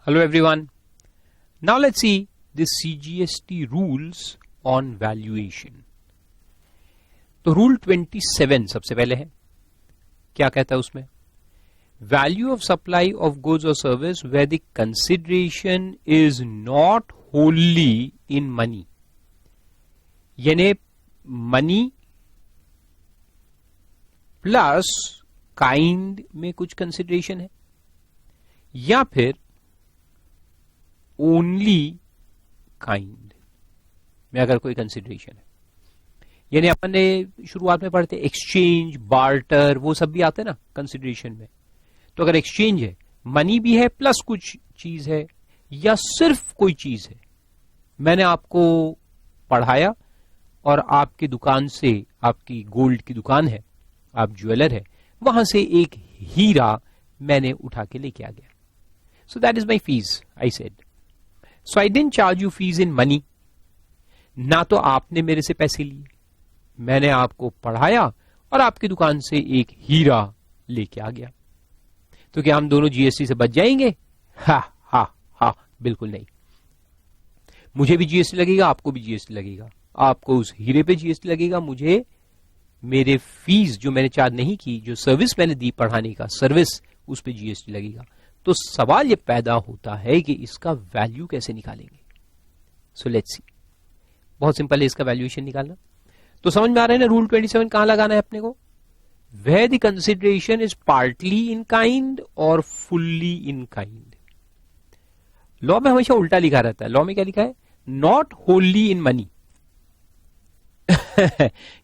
Hello everyone. Now let's see the CGST rules on valuation. तो rule 27 सबसे पहले है. क्या कहता है उसमें? Value of supply of goods or service where the consideration is not wholly in money. यानी मनी प्लस काइंड में कुछ कंसिडरेशन है या फिर ओनली काइंड में अगर कोई कंसिडरेशन है. यानी अपन ने शुरुआत में पढ़ते एक्सचेंज, बार्टर, वो सब भी आते हैं ना कंसिडरेशन में. तो अगर एक्सचेंज है, मनी भी है प्लस कुछ चीज है या सिर्फ कोई चीज है. मैंने आपको पढ़ाया और आपकी दुकान से, आपकी गोल्ड की दुकान है, आप ज्वेलर है, वहां से एक हीरा मैंने उठा के लेके आ गया. So that is my fees, I said. So I didn't charge you fees in money. ना तो आपने मेरे से पैसे लिए, मैंने आपको पढ़ाया और आपकी दुकान से एक हीरा लेके आ गया. तो क्या हम दोनों जीएसटी से बच जाएंगे? हा हा हा, बिल्कुल नहीं. मुझे भी जीएसटी लगेगा, आपको भी जीएसटी लगेगा. आपको उस हीरे पे जीएसटी लगेगा, मुझे मेरे फीस जो मैंने चार्ज नहीं की, जो सर्विस मैंने दी पढ़ाने का सर्विस, उस पे जीएसटी लगेगा. तो सवाल ये पैदा होता है कि इसका वैल्यू कैसे निकालेंगे. So let's see. बहुत सिंपल है इसका वैल्यूएशन निकालना. तो समझ में आ रहा है ना रूल 27 कहां लगाना है अपने को? Where the consideration is partly in kind और फुल्ली इन काइंड. लॉ में हमेशा उल्टा लिखा रहता है. लॉ में क्या लिखा है? Not Holi in money.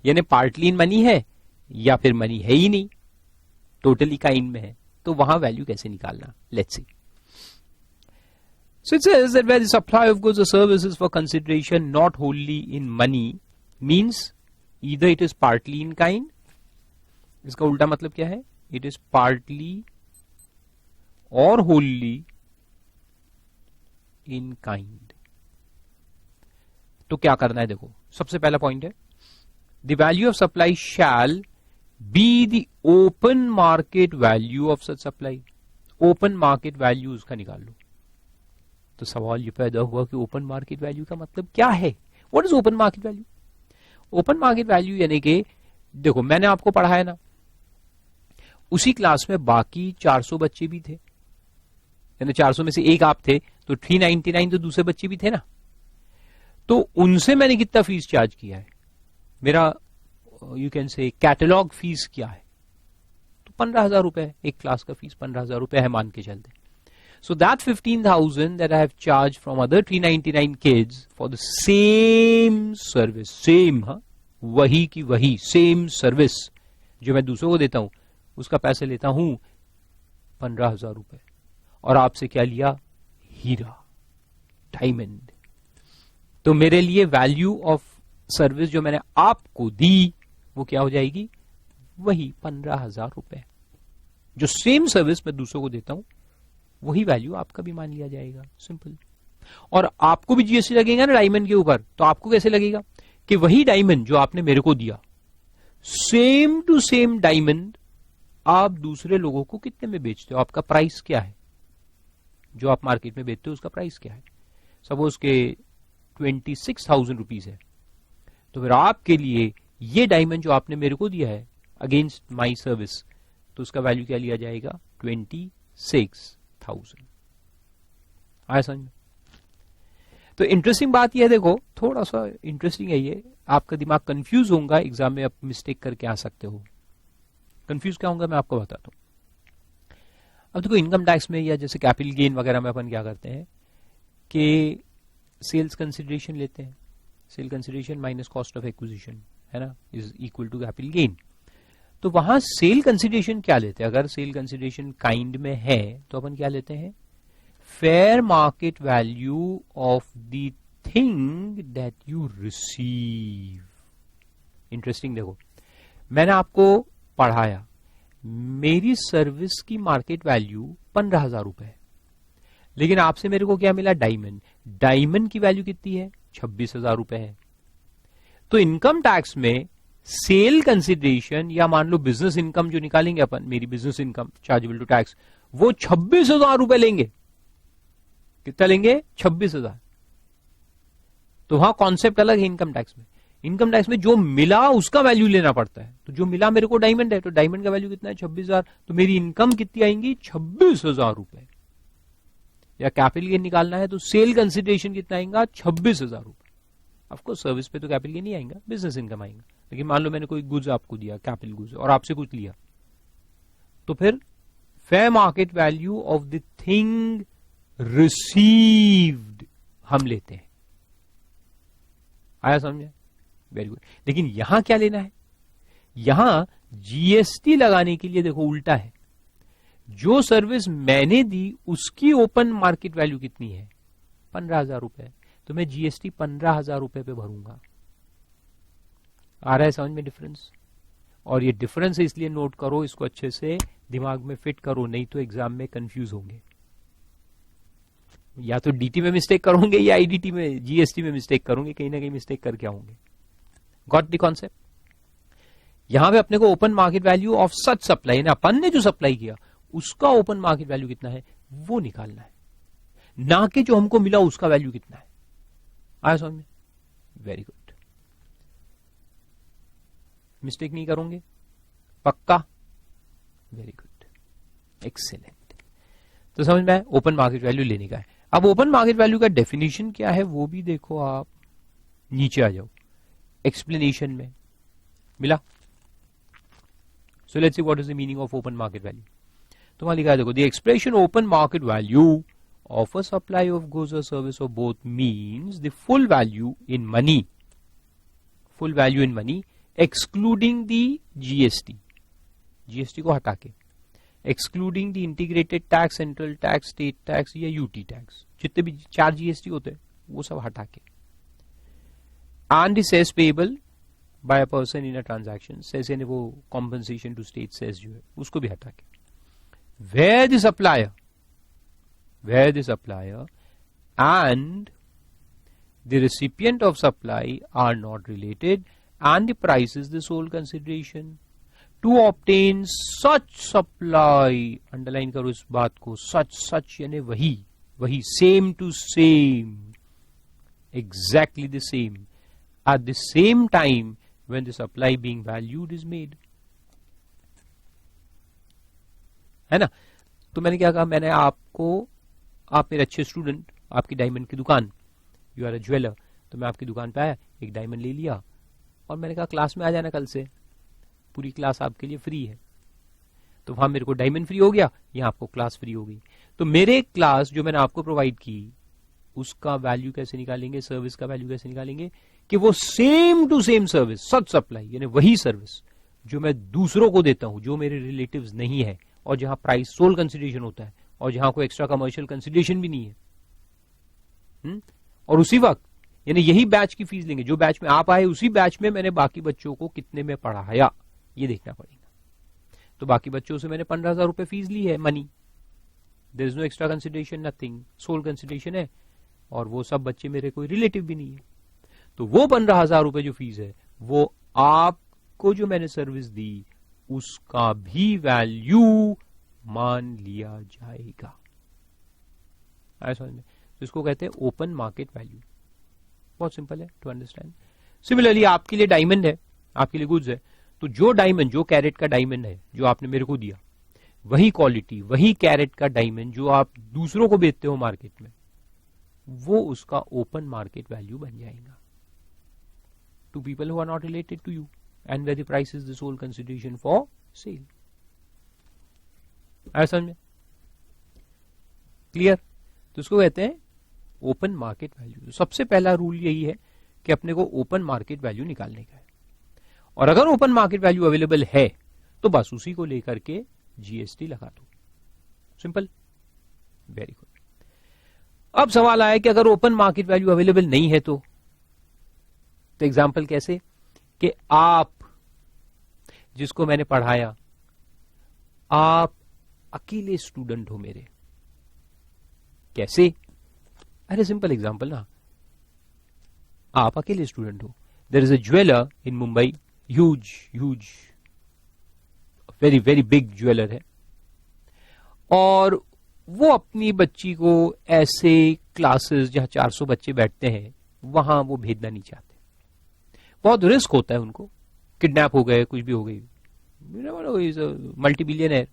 यानी पार्टली इन मनी है या फिर मनी है ही नहीं, टोटली काइंड में है. तो वहां वैल्यू कैसे निकालना? Let's see. So it says that where the supply of goods or services for consideration not wholly in money means either it is partly in kind. इसका उल्टा मतलब क्या है? It is partly or wholly in kind. तो क्या करना है? देखो, सबसे पहला पॉइंट है the value of supply shall be the open market value of such supply. Open market value उसका निकाल लो. तो सवाल ये पैदा हुआ कि ओपन मार्केट वैल्यू का मतलब क्या है? What is open market value? Open market value यानी कि देखो, मैंने आपको पढ़ाया ना, उसी क्लास में बाकी 400 बच्चे भी थे, यानी 400 में से एक आप थे, तो 399 तो दूसरे बच्चे भी थे ना. तो उनसे मैंने कितना फीस चार्ज किया है? मेरा यू कैन से कैटलॉग फीस क्या है? तो 15,000 रुपए. एक क्लास का फीस 15,000 रुपए है मान के चलते. So that 15,000 that I have charged from other 399 kids for the same service, same, हाँ, वही की वही same service जो मैं दूसरों को देता हूं, उसका पैसे लेता हूं 15,000 रुपए. और आपसे क्या लिया? हीरा, डायमंड. तो मेरे लिए वैल्यू ऑफ सर्विस जो मैंने आपको दी वो क्या हो जाएगी? वही 15,000 रुपए. जो सेम सर्विस मैं दूसरों को देता हूं वही वैल्यू आपका भी मान लिया जाएगा. सिंपल. और आपको भी जीएसटी लगेगा ना डायमंड के ऊपर. तो आपको कैसे लगेगा कि वही डायमंड जो आपने मेरे को दिया, सेम टू सेम डायमंड आप दूसरे लोगों को कितने में बेचते हो? आपका प्राइस क्या है? जो आप मार्केट में बेचते हो उसका प्राइस क्या है? सपोज के 26,000 रुपीज है. तो फिर आपके लिए ये डायमंड जो आपने मेरे को दिया है अगेंस्ट माई सर्विस, तो उसका वैल्यू क्या लिया जाएगा? 26,000. आया समझ में? तो इंटरेस्टिंग बात यह है, देखो थोड़ा सा इंटरेस्टिंग है ये. आपका दिमाग कंफ्यूज होगा, एग्जाम में आप मिस्टेक करके आ सकते हो. कंफ्यूज क्या होगा मैं आपको बताता हूं. अब देखो, इनकम टैक्स में या जैसे कैपिटल गेन वगैरह में अपन क्या करते हैं कि सेल्स कंसिडरेशन लेते हैं. Sale consideration minus cost of acquisition है ना, is equal to capital gain. तो वहां सेल कंसिडरेशन क्या लेते हैं? अगर सेल कंसिडरेशन काइंड में है तो अपन क्या लेते हैं? Fair market value of the thing that you receive. Interesting. देखो, मैंने आपको पढ़ाया, मेरी सर्विस की मार्केट वैल्यू 15,000 रुपए है, लेकिन आपसे मेरे को क्या मिला? डायमंड. डायमंड की वैल्यू कितनी है? 26,000 रुपए है. तो इनकम टैक्स में सेल कंसिडरेशन या मान लो बिजनेस इनकम जो निकालेंगे अपन, मेरी business income chargeable to tax, वो 26,000 रुपए लेंगे. कितना लेंगे? 26,000। तो वहां कॉन्सेप्ट अलग है इनकम टैक्स में। इनकम टैक्स में जो मिला उसका वैल्यू लेना पड़ता है। तो जो मिला मेरे को डायमंड है, तो डायमंड का वैल्यू कितना है? 26,000। तो मेरी इनकम कितनी आएंगी? 26,000 रुपए। या कैपिटल गेन निकालना है तो सेल कंसिडरेशन कितना आएगा? 26,000 रुपए। ऑफकोर्स सर्विस पे तो कैपिटल गेन नहीं आएगा, बिजनेस इनकम आएगा। लेकिन मान लो मैंने कोई गुड्स आपको दिया, कैपिटल गुड्स, और आपसे कुछ लिया, तो फिर fair market value of the thing received हम लेते हैं। आया समझे? Very good. लेकिन यहां क्या लेना है? यहां जीएसटी लगाने के लिए देखो उल्टा है। जो सर्विस मैंने दी उसकी ओपन मार्केट वैल्यू कितनी है? 15,000 रुपए। तो मैं जीएसटी 15,000 रुपए पे भरूंगा। आ रहा है समझ में डिफरेंस? और ये डिफरेंस है, इसलिए नोट करो, इसको अच्छे से दिमाग में फिट करो, नहीं तो एग्जाम में कंफ्यूज होंगे। या तो डीटी में मिस्टेक करोगे या आईडीटी में, जीएसटी में मिस्टेक करोगे, कहीं ना कहीं मिस्टेक करके आओगे। Got the concept? यहां पे अपने को open market value of such supply, ना अपन ने जो सप्लाई किया उसका ओपन मार्केट वैल्यू कितना है वो निकालना है, ना कि जो हमको मिला उसका वैल्यू कितना है। आया समझ में? Very good. मिस्टेक नहीं करोगे? पक्का? Very good, excellent. तो समझ में आया? ओपन मार्केट वैल्यू लेने का है। अब ओपन मार्केट वैल्यू का डेफिनेशन क्या है वो भी देखो आप, नीचे आ जाओ एक्सप्लेनेशन में मिला। So let's see what is the meaning of open market value. तो वहां लिखा है देखो, the expression open market value of a supply of goods or service or both means the full value in money excluding the GST को हटा के, excluding the integrated tax, central tax, state tax या UT tax, जितने भी 4 GST होते हैं वो सब हटा के, and the cess payable by a person in a transaction, cess यानी वो compensation to state cess जो है उसको भी हटा के, where the supplier and the recipient of supply are not related and the price is the sole consideration to obtain such supply, underline करो इस बात को, such यानी वही same to same, exactly the same at the same time when the supply being valued is made। है ना? तो मैंने क्या कहा, मैंने आपको, आप मेरे अच्छे स्टूडेंट, आपकी डायमंड की दुकान, यू आर अ ज्वेलर, तो मैं आपकी दुकान पे आया, एक डायमंड ले लिया और मैंने कहा क्लास में आ जाना, कल से पूरी क्लास आपके लिए फ्री है। तो वहां मेरे को डायमंड फ्री हो गया, यहां आपको क्लास फ्री हो गई। तो मेरे क्लास जो मैंने आपको प्रोवाइड की उसका वैल्यू कैसे निकालेंगे, सर्विस का वैल्यू कैसे निकालेंगे, कि वो same to same service, such supply यानी वही सर्विस जो मैं दूसरों को देता हूं, जो मेरे रिलेटिव्स नहीं है, और जहां प्राइस सोल कंसिडरेशन होता है और जहां कोई एक्स्ट्रा कमर्शियल कंसिडरेशन भी नहीं है। और उसी वक्त यानी यही बैच की फीस लेंगे, जो बैच में आप आए उसी बैच में मैंने बाकी बच्चों को कितने में पढ़ाया ये देखना पड़ेगा। तो बाकी बच्चों से मैंने 15,000 रुपए फीस ली है, money, there is no extra consideration, nothing, sole consideration है, और वो सब बच्चे मेरे कोई रिलेटिव भी नहीं है। तो वो 15,000 रुपए जो फीस है वो आपको जो मैंने सर्विस दी उसका भी वैल्यू मान लिया जाएगा। समझ में? तो इसको कहते हैं ओपन मार्केट वैल्यू। बहुत सिंपल है टू अंडरस्टैंड। सिमिलरली आपके लिए डायमंड है, आपके लिए गुड्स है, तो जो डायमंड, जो कैरेट का डायमंड है जो आपने मेरे को दिया, वही क्वालिटी, वही कैरेट का डायमंड जो आप दूसरों को बेचते हो मार्केट में, वो उसका ओपन मार्केट वैल्यू बन जाएगा to people who are not related to you and where the price is the sole consideration for sale. समझ में? क्लियर? तो इसको कहते हैं ओपन मार्केट वैल्यू। सबसे पहला रूल यही है कि अपने को ओपन मार्केट वैल्यू निकालने का है, और अगर ओपन मार्केट वैल्यू अवेलेबल है तो बस उसी को लेकर के जीएसटी लगा दो। Simple, very good. अब सवाल आया कि अगर ओपन मार्केट वैल्यू अवेलेबल नहीं है तो एग्जाम्पल कैसे, कि आप जिसको मैंने पढ़ाया, आप अकेले स्टूडेंट हो मेरे, कैसे? अरे सिंपल एग्जांपल ना, आप अकेले स्टूडेंट हो, there is a jeweller in Mumbai, huge very very big jeweller है, और वो अपनी बच्ची को ऐसे क्लासेस जहां 400 बच्चे बैठते हैं वहां वो भेजना नहीं चाहते। बहुत रिस्क होता है उनको, किडनैप हो गए, कुछ भी हो गई, मल्टी बिलियनर,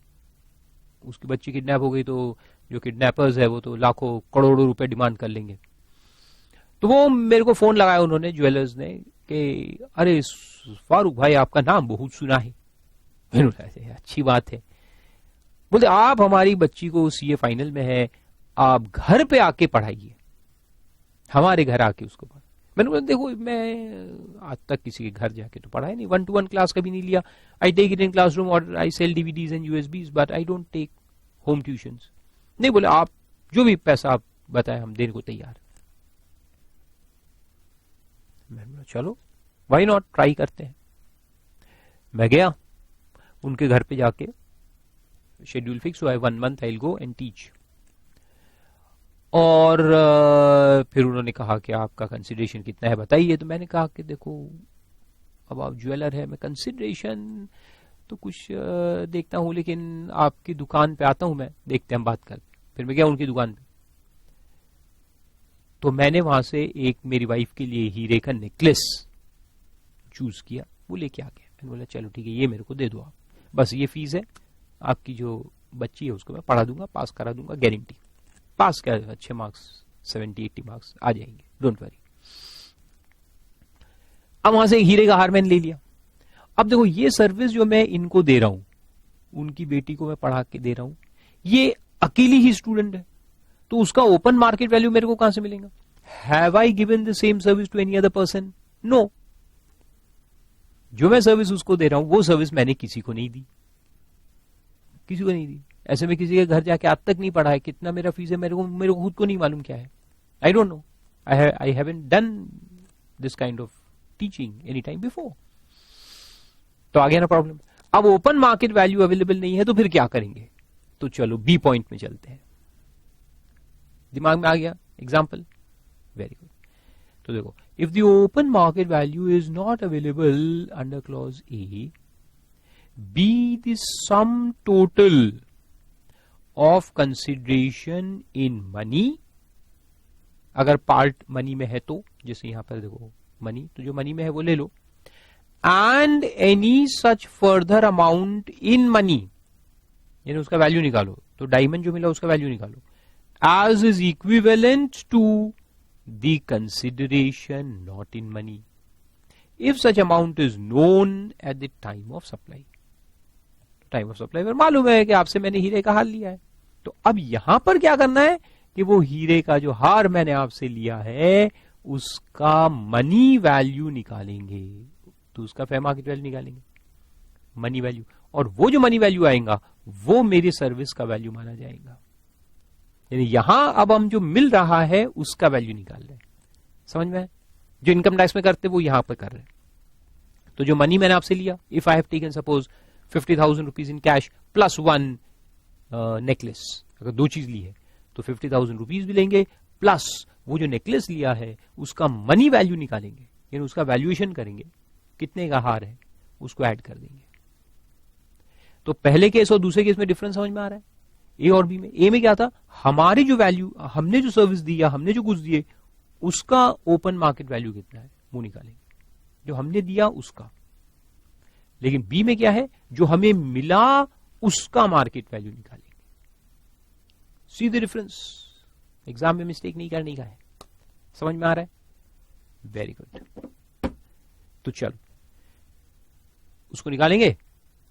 उसकी बच्ची किडनैप हो गई तो जो किडनैपर्स है वो तो लाखों करोड़ों रुपए डिमांड कर लेंगे। तो वो मेरे को फोन लगाया उन्होंने, ज्वेलर्स ने, कि अरे फारूक भाई आपका नाम बहुत सुना है। अच्छी बात है। बोलते आप हमारी बच्ची को सीए फाइनल में है, आप घर पे आके पढ़ाइए, हमारे घर आके उसको पढ़ाइए। मैंने बोला देखो मैं आज तक किसी के घर जाके तो पढ़ाया नहीं, 1-to-1 क्लास कभी नहीं लिया। I take it in classroom और I sell DVDs and USBs but I don't take home tuitions. नहीं, बोले आप जो भी पैसा आप बताएं हम देने को तैयार। मैंने बोला चलो व्हाई नॉट, ट्राई करते हैं। मैं गया उनके घर पे, जाके शेड्यूल फिक्स हुआ है 1 month I will go and teach. और फिर उन्होंने कहा कि आपका कंसिडरेशन कितना है बताइए। तो मैंने कहा कि देखो अब आप ज्वेलर है, मैं कंसिडरेशन तो कुछ देखता हूं, लेकिन आपकी दुकान पे आता हूं मैं, देखते हैं हम बात करते। फिर मैं गया उनकी दुकान पे, तो मैंने वहां से एक मेरी वाइफ के लिए हीरे का नेकलेस चूज किया, वो लेके आ गया। मैंने बोला चलो ठीक है, ये मेरे को दे दो आप, बस ये फीस है, आपकी जो बच्ची है उसको मैं पढ़ा दूंगा, पास करा दूंगा, गारंटी। पास क्या, अच्छे मार्क्स 70-80 मार्क्स आ जाएंगे, डोंट वरी। अब वहां से हीरे का हार मैंने ले लिया। अब देखो ये सर्विस जो मैं इनको दे रहा हूं, उनकी बेटी को मैं पढ़ा के दे रहा हूं, ये अकेली ही स्टूडेंट है, तो उसका ओपन मार्केट वैल्यू मेरे को कहां से मिलेगा? Have I given the same service to any other person? No. जो मैं सर्विस उसको दे रहा हूं वो सर्विस मैंने किसी को नहीं दी, किसी को नहीं दी। ऐसे में किसी के घर जाके आज तक नहीं पढ़ा है, कितना मेरा फीस है मेरे को खुद को नहीं मालूम क्या है। आई don't no, I haven't done this kind of teaching any time before. तो आ गया ना प्रॉब्लम। अब ओपन मार्केट वैल्यू अवेलेबल नहीं है तो फिर क्या करेंगे? तो चलो बी पॉइंट में चलते हैं। दिमाग में आ गया एग्जाम्पल? Very good. तो देखो, if the open market value is not available under clause A, be the sum total of consideration in money, अगर पार्ट मनी में है तो, जैसे यहां पर देखो मनी, तो जो मनी में है वो ले लो, and any such further amount in money, यानी उसका वैल्यू निकालो। तो डायमंड जो मिला उसका वैल्यू निकालो, as is equivalent to the consideration not in money if such amount is known at the time of supply। Time of supply पर मालूम है कि आपसे मैंने हीरे का हार लिया है, तो अब यहां पर क्या करना है कि वो हीरे का जो हार मैंने आपसे लिया है उसका मनी वैल्यू निकालेंगे। तो उसका फेयर मार्केट वैल्यू निकालेंगे, मनी वैल्यू, और वो जो मनी वैल्यू आएगा वो मेरी सर्विस का वैल्यू माना जाएगा। यानी यहां अब हम जो मिल रहा है उसका वैल्यू निकाल रहे हैं। समझ में? जो इनकम टैक्स में करते वो यहां पर कर रहे हैं। तो जो मनी मैंने आपसे लिया, if I have taken suppose 50,000 rupees in cash plus 1 necklace, अगर 2 चीज ली है तो 50,000 रुपीज भी लेंगे, प्लस वो जो नेकलेस लिया है उसका मनी वैल्यू निकालेंगे, यानी उसका वैल्यूएशन करेंगे, कितने का हार है उसको ऐड कर देंगे। तो पहले केस और दूसरे केस में डिफरेंस समझ में आ रहा है? ए और बी में, ए में क्या था, हमारी जो वैल्यू, हमने जो सर्विस दी या हमने जो गुड्स दिए उसका ओपन मार्केट वैल्यू कितना है वो निकालेंगे, जो हमने दिया उसका। लेकिन बी में क्या है, जो हमें मिला उसका मार्केट वैल्यू निकालेंगे। See the difference? एग्जाम में मिस्टेक नहीं करने का है। समझ में आ रहा है? Very good. तो चलो उसको निकालेंगे।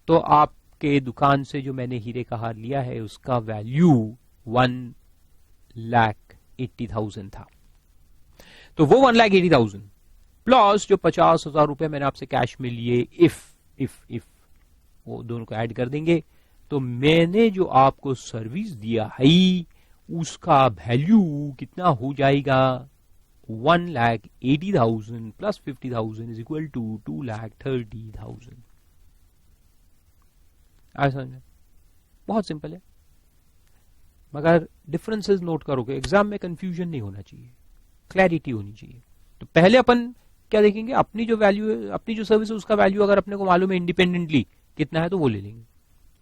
तो आपके दुकान से जो मैंने हीरे का हार लिया है उसका वैल्यू 1,80,000 था। तो वो 1,80,000 प्लस जो 50,000 रुपए मैंने आपसे कैश में लिए, इफ वो दोनों को ऐड कर देंगे, तो मैंने जो आपको सर्विस दिया है उसका वैल्यू कितना हो जाएगा? 1,80,000 प्लस 50,000 इज इक्वल टू 2,30,000। समझ में? बहुत सिंपल है, मगर डिफरेंसेस नोट करोगे, एग्जाम में कंफ्यूजन नहीं होना चाहिए, क्लैरिटी होनी चाहिए। तो पहले अपन क्या देखेंगे, अपनी जो वैल्यू है, अपनी जो सर्विस है उसका वैल्यू अगर अपने को मालूम है इंडिपेंडेंटली कितना है तो वो ले लेंगे,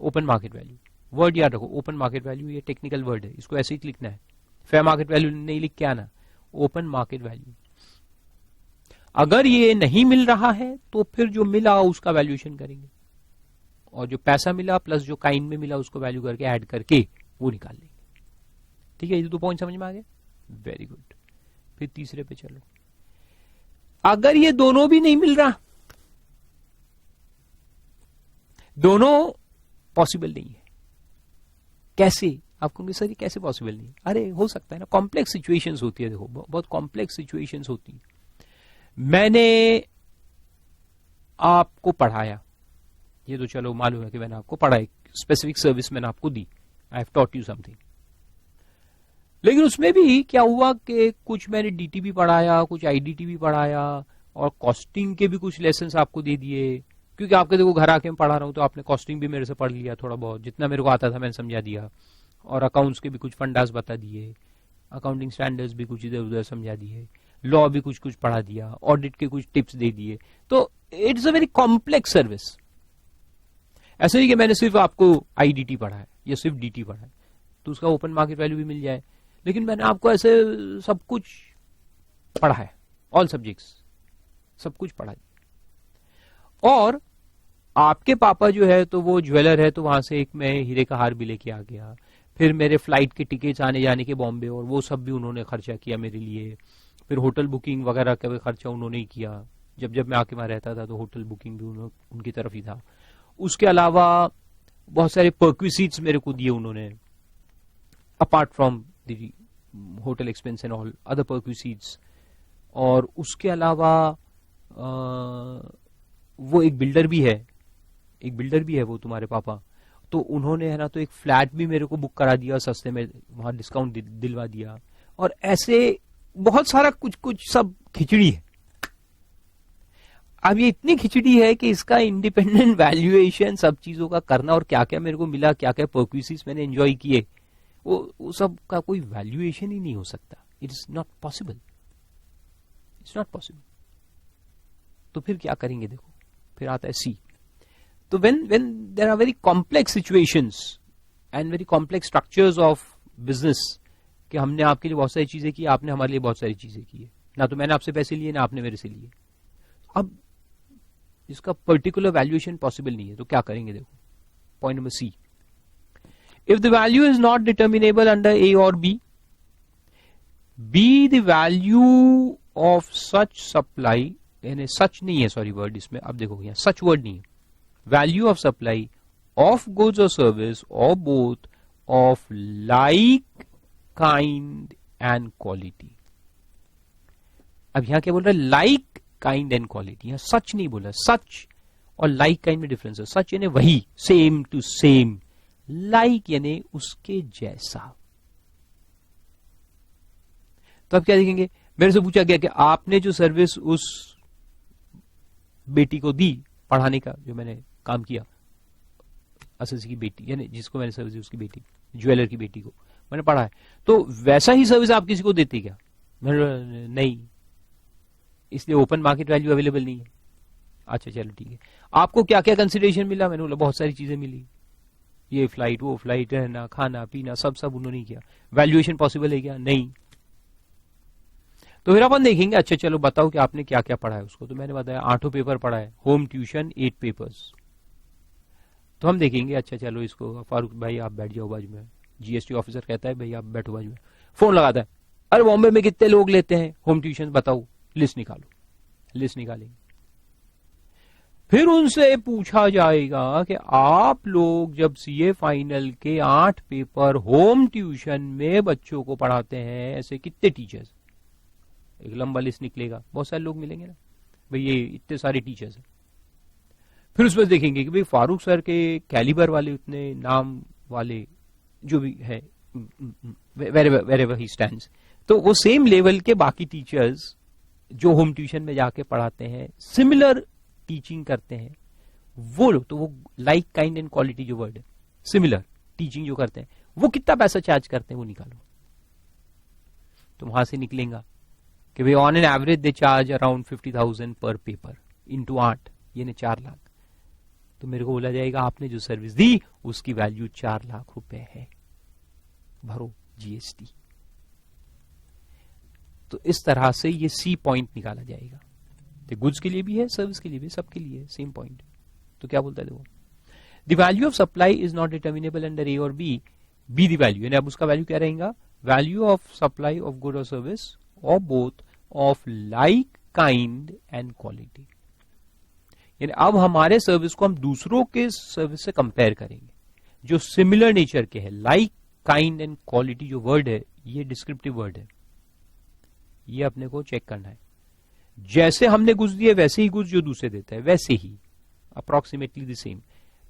ओपन मार्केट वैल्यू। वर्ड याद रखो, ओपन मार्केट वैल्यू ये टेक्निकल वर्ड है, इसको ऐसे ही लिखना है, फेयर मार्केट वैल्यू नहीं लिख के आना, ओपन मार्केट वैल्यू। अगर ये नहीं मिल रहा है तो फिर जो मिला उसका वैल्यूएशन करेंगे, और जो पैसा मिला प्लस जो काइंड में मिला उसको वैल्यू करके ऐड करके वो निकाल लेंगे। ठीक है, ये 2 पॉइंट समझ में आ गए, वेरी गुड। फिर तीसरे पे चलो, अगर ये दोनों भी नहीं मिल रहा, दोनों पॉसिबल नहीं है, कैसे? आप कहोगे सर ये कैसे पॉसिबल नहीं है? अरे हो सकता है ना, कॉम्प्लेक्स सिचुएशंस होती है, देखो बहुत कॉम्प्लेक्स सिचुएशंस होती है। मैंने आपको पढ़ाया, ये तो चलो मालूम है कि मैंने आपको पढ़ाया, स्पेसिफिक सर्विस मैंने आपको दी, I have taught you something, लेकिन उसमें भी क्या हुआ कि कुछ मैंने डीटी भी पढ़ाया, कुछ आईडीटी भी पढ़ाया, और कॉस्टिंग के भी कुछ लेसन्स आपको दे दिए, क्योंकि आपके देखो घर आके मैं पढ़ा रहा हूं तो आपने कॉस्टिंग भी मेरे से पढ़ लिया, थोड़ा बहुत जितना मेरे को आता था मैंने समझा दिया, और अकाउंट्स के भी कुछ फंडास बता दिए, अकाउंटिंग स्टैंडर्ड्स भी कुछ इधर उधर समझा दिए, लॉ भी कुछ कुछ पढ़ा दिया, ऑडिट के कुछ टिप्स दे दिए। तो it's a very complex service. ऐसा नहीं कि मैंने सिर्फ आपको आईडीटी पढ़ा है या सिर्फ डीटी पढ़ा है तो उसका ओपन मार्केट वैल्यू भी मिल जाए, लेकिन मैंने आपको ऐसे सब कुछ पढ़ा है, ऑल सब्जेक्ट्स सब कुछ पढ़ा है। और आपके पापा जो है तो वो ज्वेलर है, तो वहां से एक मैं हीरे का हार भी लेके आ गया, फिर मेरे फ्लाइट के टिकट्स आने जाने के बॉम्बे और वो सब भी उन्होंने खर्चा किया मेरे लिए, फिर होटल बुकिंग वगैरह का भी खर्चा उन्होंने ही किया, जब मैं आके वहां रहता था तो होटल बुकिंग भी उनकी तरफ ही था। उसके अलावा बहुत सारे पर्क्विसीट्स मेरे को दिए उन्होंने, apart from the hotel expense and all other perquisites. और उसके अलावा वो एक बिल्डर भी है वो तुम्हारे पापा, तो उन्होंने है ना तो एक फ्लैट भी मेरे को बुक करा दिया सस्ते में, वहां डिस्काउंट दिलवा दिया, और ऐसे बहुत सारा कुछ कुछ सब खिचड़ी है। अब ये इतनी खिचड़ी है कि इसका इंडिपेंडेंट वैल्यूएशन सब चीजों का करना, और क्या क्या मेरे को मिला, क्या क्या पर्क्विसीज मैंने एंजॉय किए, वो सब का कोई वैल्यूएशन ही नहीं हो सकता। It is not possible, it's not possible. तो फिर क्या करेंगे? देखो फिर आता है सी। तो when there are very complex situations and very complex structures of business, कि हमने आपके लिए बहुत सारी चीजें की, आपने हमारे लिए बहुत सारी चीजें की है, ना तो मैंने आपसे पैसे लिए ना आपने मेरे से लिए, अब इसका पर्टिकुलर वैल्यूएशन पॉसिबल नहीं है, तो क्या करेंगे? देखो point number C, if the value is not determinable under A और B, be the value of such supply, यानी सच नहीं है, सॉरी वर्ड इसमें, अब देखो यहाँ सच वर्ड नहीं है, value of supply of goods or service or both of like kind and quality। अब यहां क्या बोल रहा है? like kind and quality, यहां सच नहीं बोला, सच और like kind में डिफरेंस है। सच यानी वही, सेम टू सेम, like यानी उसके जैसा। तो अब क्या देखेंगे? मेरे से पूछा गया कि आपने जो सर्विस उस बेटी को दी पढ़ाने का, जो मैंने काम किया, अससी की बेटी यानी जिसको मैंने सर्विस दी, उसकी बेटी, ज्वेलर की बेटी को मैंने पढ़ा है, तो वैसा ही सर्विस आप किसी को देते क्या? मैंने नहीं, इसलिए ओपन मार्केट वैल्यू अवेलेबल नहीं है। अच्छा चलो ठीक है, आपको क्या क्या कंसिडरेशन मिला? मैंने बोला बहुत सारी चीजें मिली, ये फ्लाइट वो फ्लाइट, रहना खाना पीना सब उन्होंने किया, वैल्यूएशन पॉसिबल है क्या? नहीं। तो फिर अपन देखेंगे, अच्छा चलो बताओ कि आपने क्या क्या पढ़ा है उसको। तो मैंने बताया 8 पेपर पढ़ा है, होम ट्यूशन 8 पेपर्स। तो हम देखेंगे, अच्छा चलो इसको, फारूक भाई आप बैठ जाओ बाजू में, जीएसटी ऑफिसर कहता है भाई आप बैठो बाजू में, फोन लगाता है, अरे बॉम्बे में कितने लोग लेते हैं होम ट्यूशन बताओ, लिस्ट निकालो। लिस्ट निकालेंगे, फिर उनसे पूछा जाएगा कि आप लोग जब सीए फाइनल के 8 पेपर होम ट्यूशन में बच्चों को पढ़ाते हैं, ऐसे कितने टीचर्स? एक लंबा लिस्ट निकलेगा, बहुत सारे लोग मिलेंगे ना भाई, ये इतने सारे टीचर्स हैं। फिर उसमें देखेंगे कि भाई फारूक सर के कैलिबर वाले, उतने नाम वाले जो भी है, wherever he stands, तो वो सेम लेवल के बाकी टीचर्स जो होम ट्यूशन में जाके पढ़ाते हैं, सिमिलर टीचिंग करते हैं, वो लोग, तो वो लाइक काइंड एंड क्वालिटी जो वर्ड है, सिमिलर टीचिंग जो करते हैं, वो कितना पैसा चार्ज करते हैं वो निकालो। तो वहां से निकलेगा कि भाई on an average they charge around 50,000 पर पेपर इंटू 8, यानी 4 लाख। तो मेरे को बोला जाएगा आपने जो सर्विस दी उसकी वैल्यू 4 लाख रुपए है, भरो जीएसटी। तो इस तरह से ये सी पॉइंट निकाला जाएगा। तो गुड्स के लिए भी है, सर्विस के लिए भी, सबके लिए सेम पॉइंट। तो क्या बोलता है देखो, the value of supply is not determinable under A और बी द वैल्यू, यानी अब उसका वैल्यू क्या रहेगा, value of supply of good और सर्विस और both of like kind and quality. यानी अब हमारे सर्विस को हम दूसरों के सर्विस से कंपेयर करेंगे जो सिमिलर नेचर के हैं। लाइक काइंड एंड क्वालिटी जो वर्ड है ये डिस्क्रिप्टिव वर्ड है, ये अपने को चेक करना है। जैसे हमने गुड्स दिए वैसे ही गुड्स जो दूसरे देता है, वैसे ही अप्रोक्सीमेटली द सेम।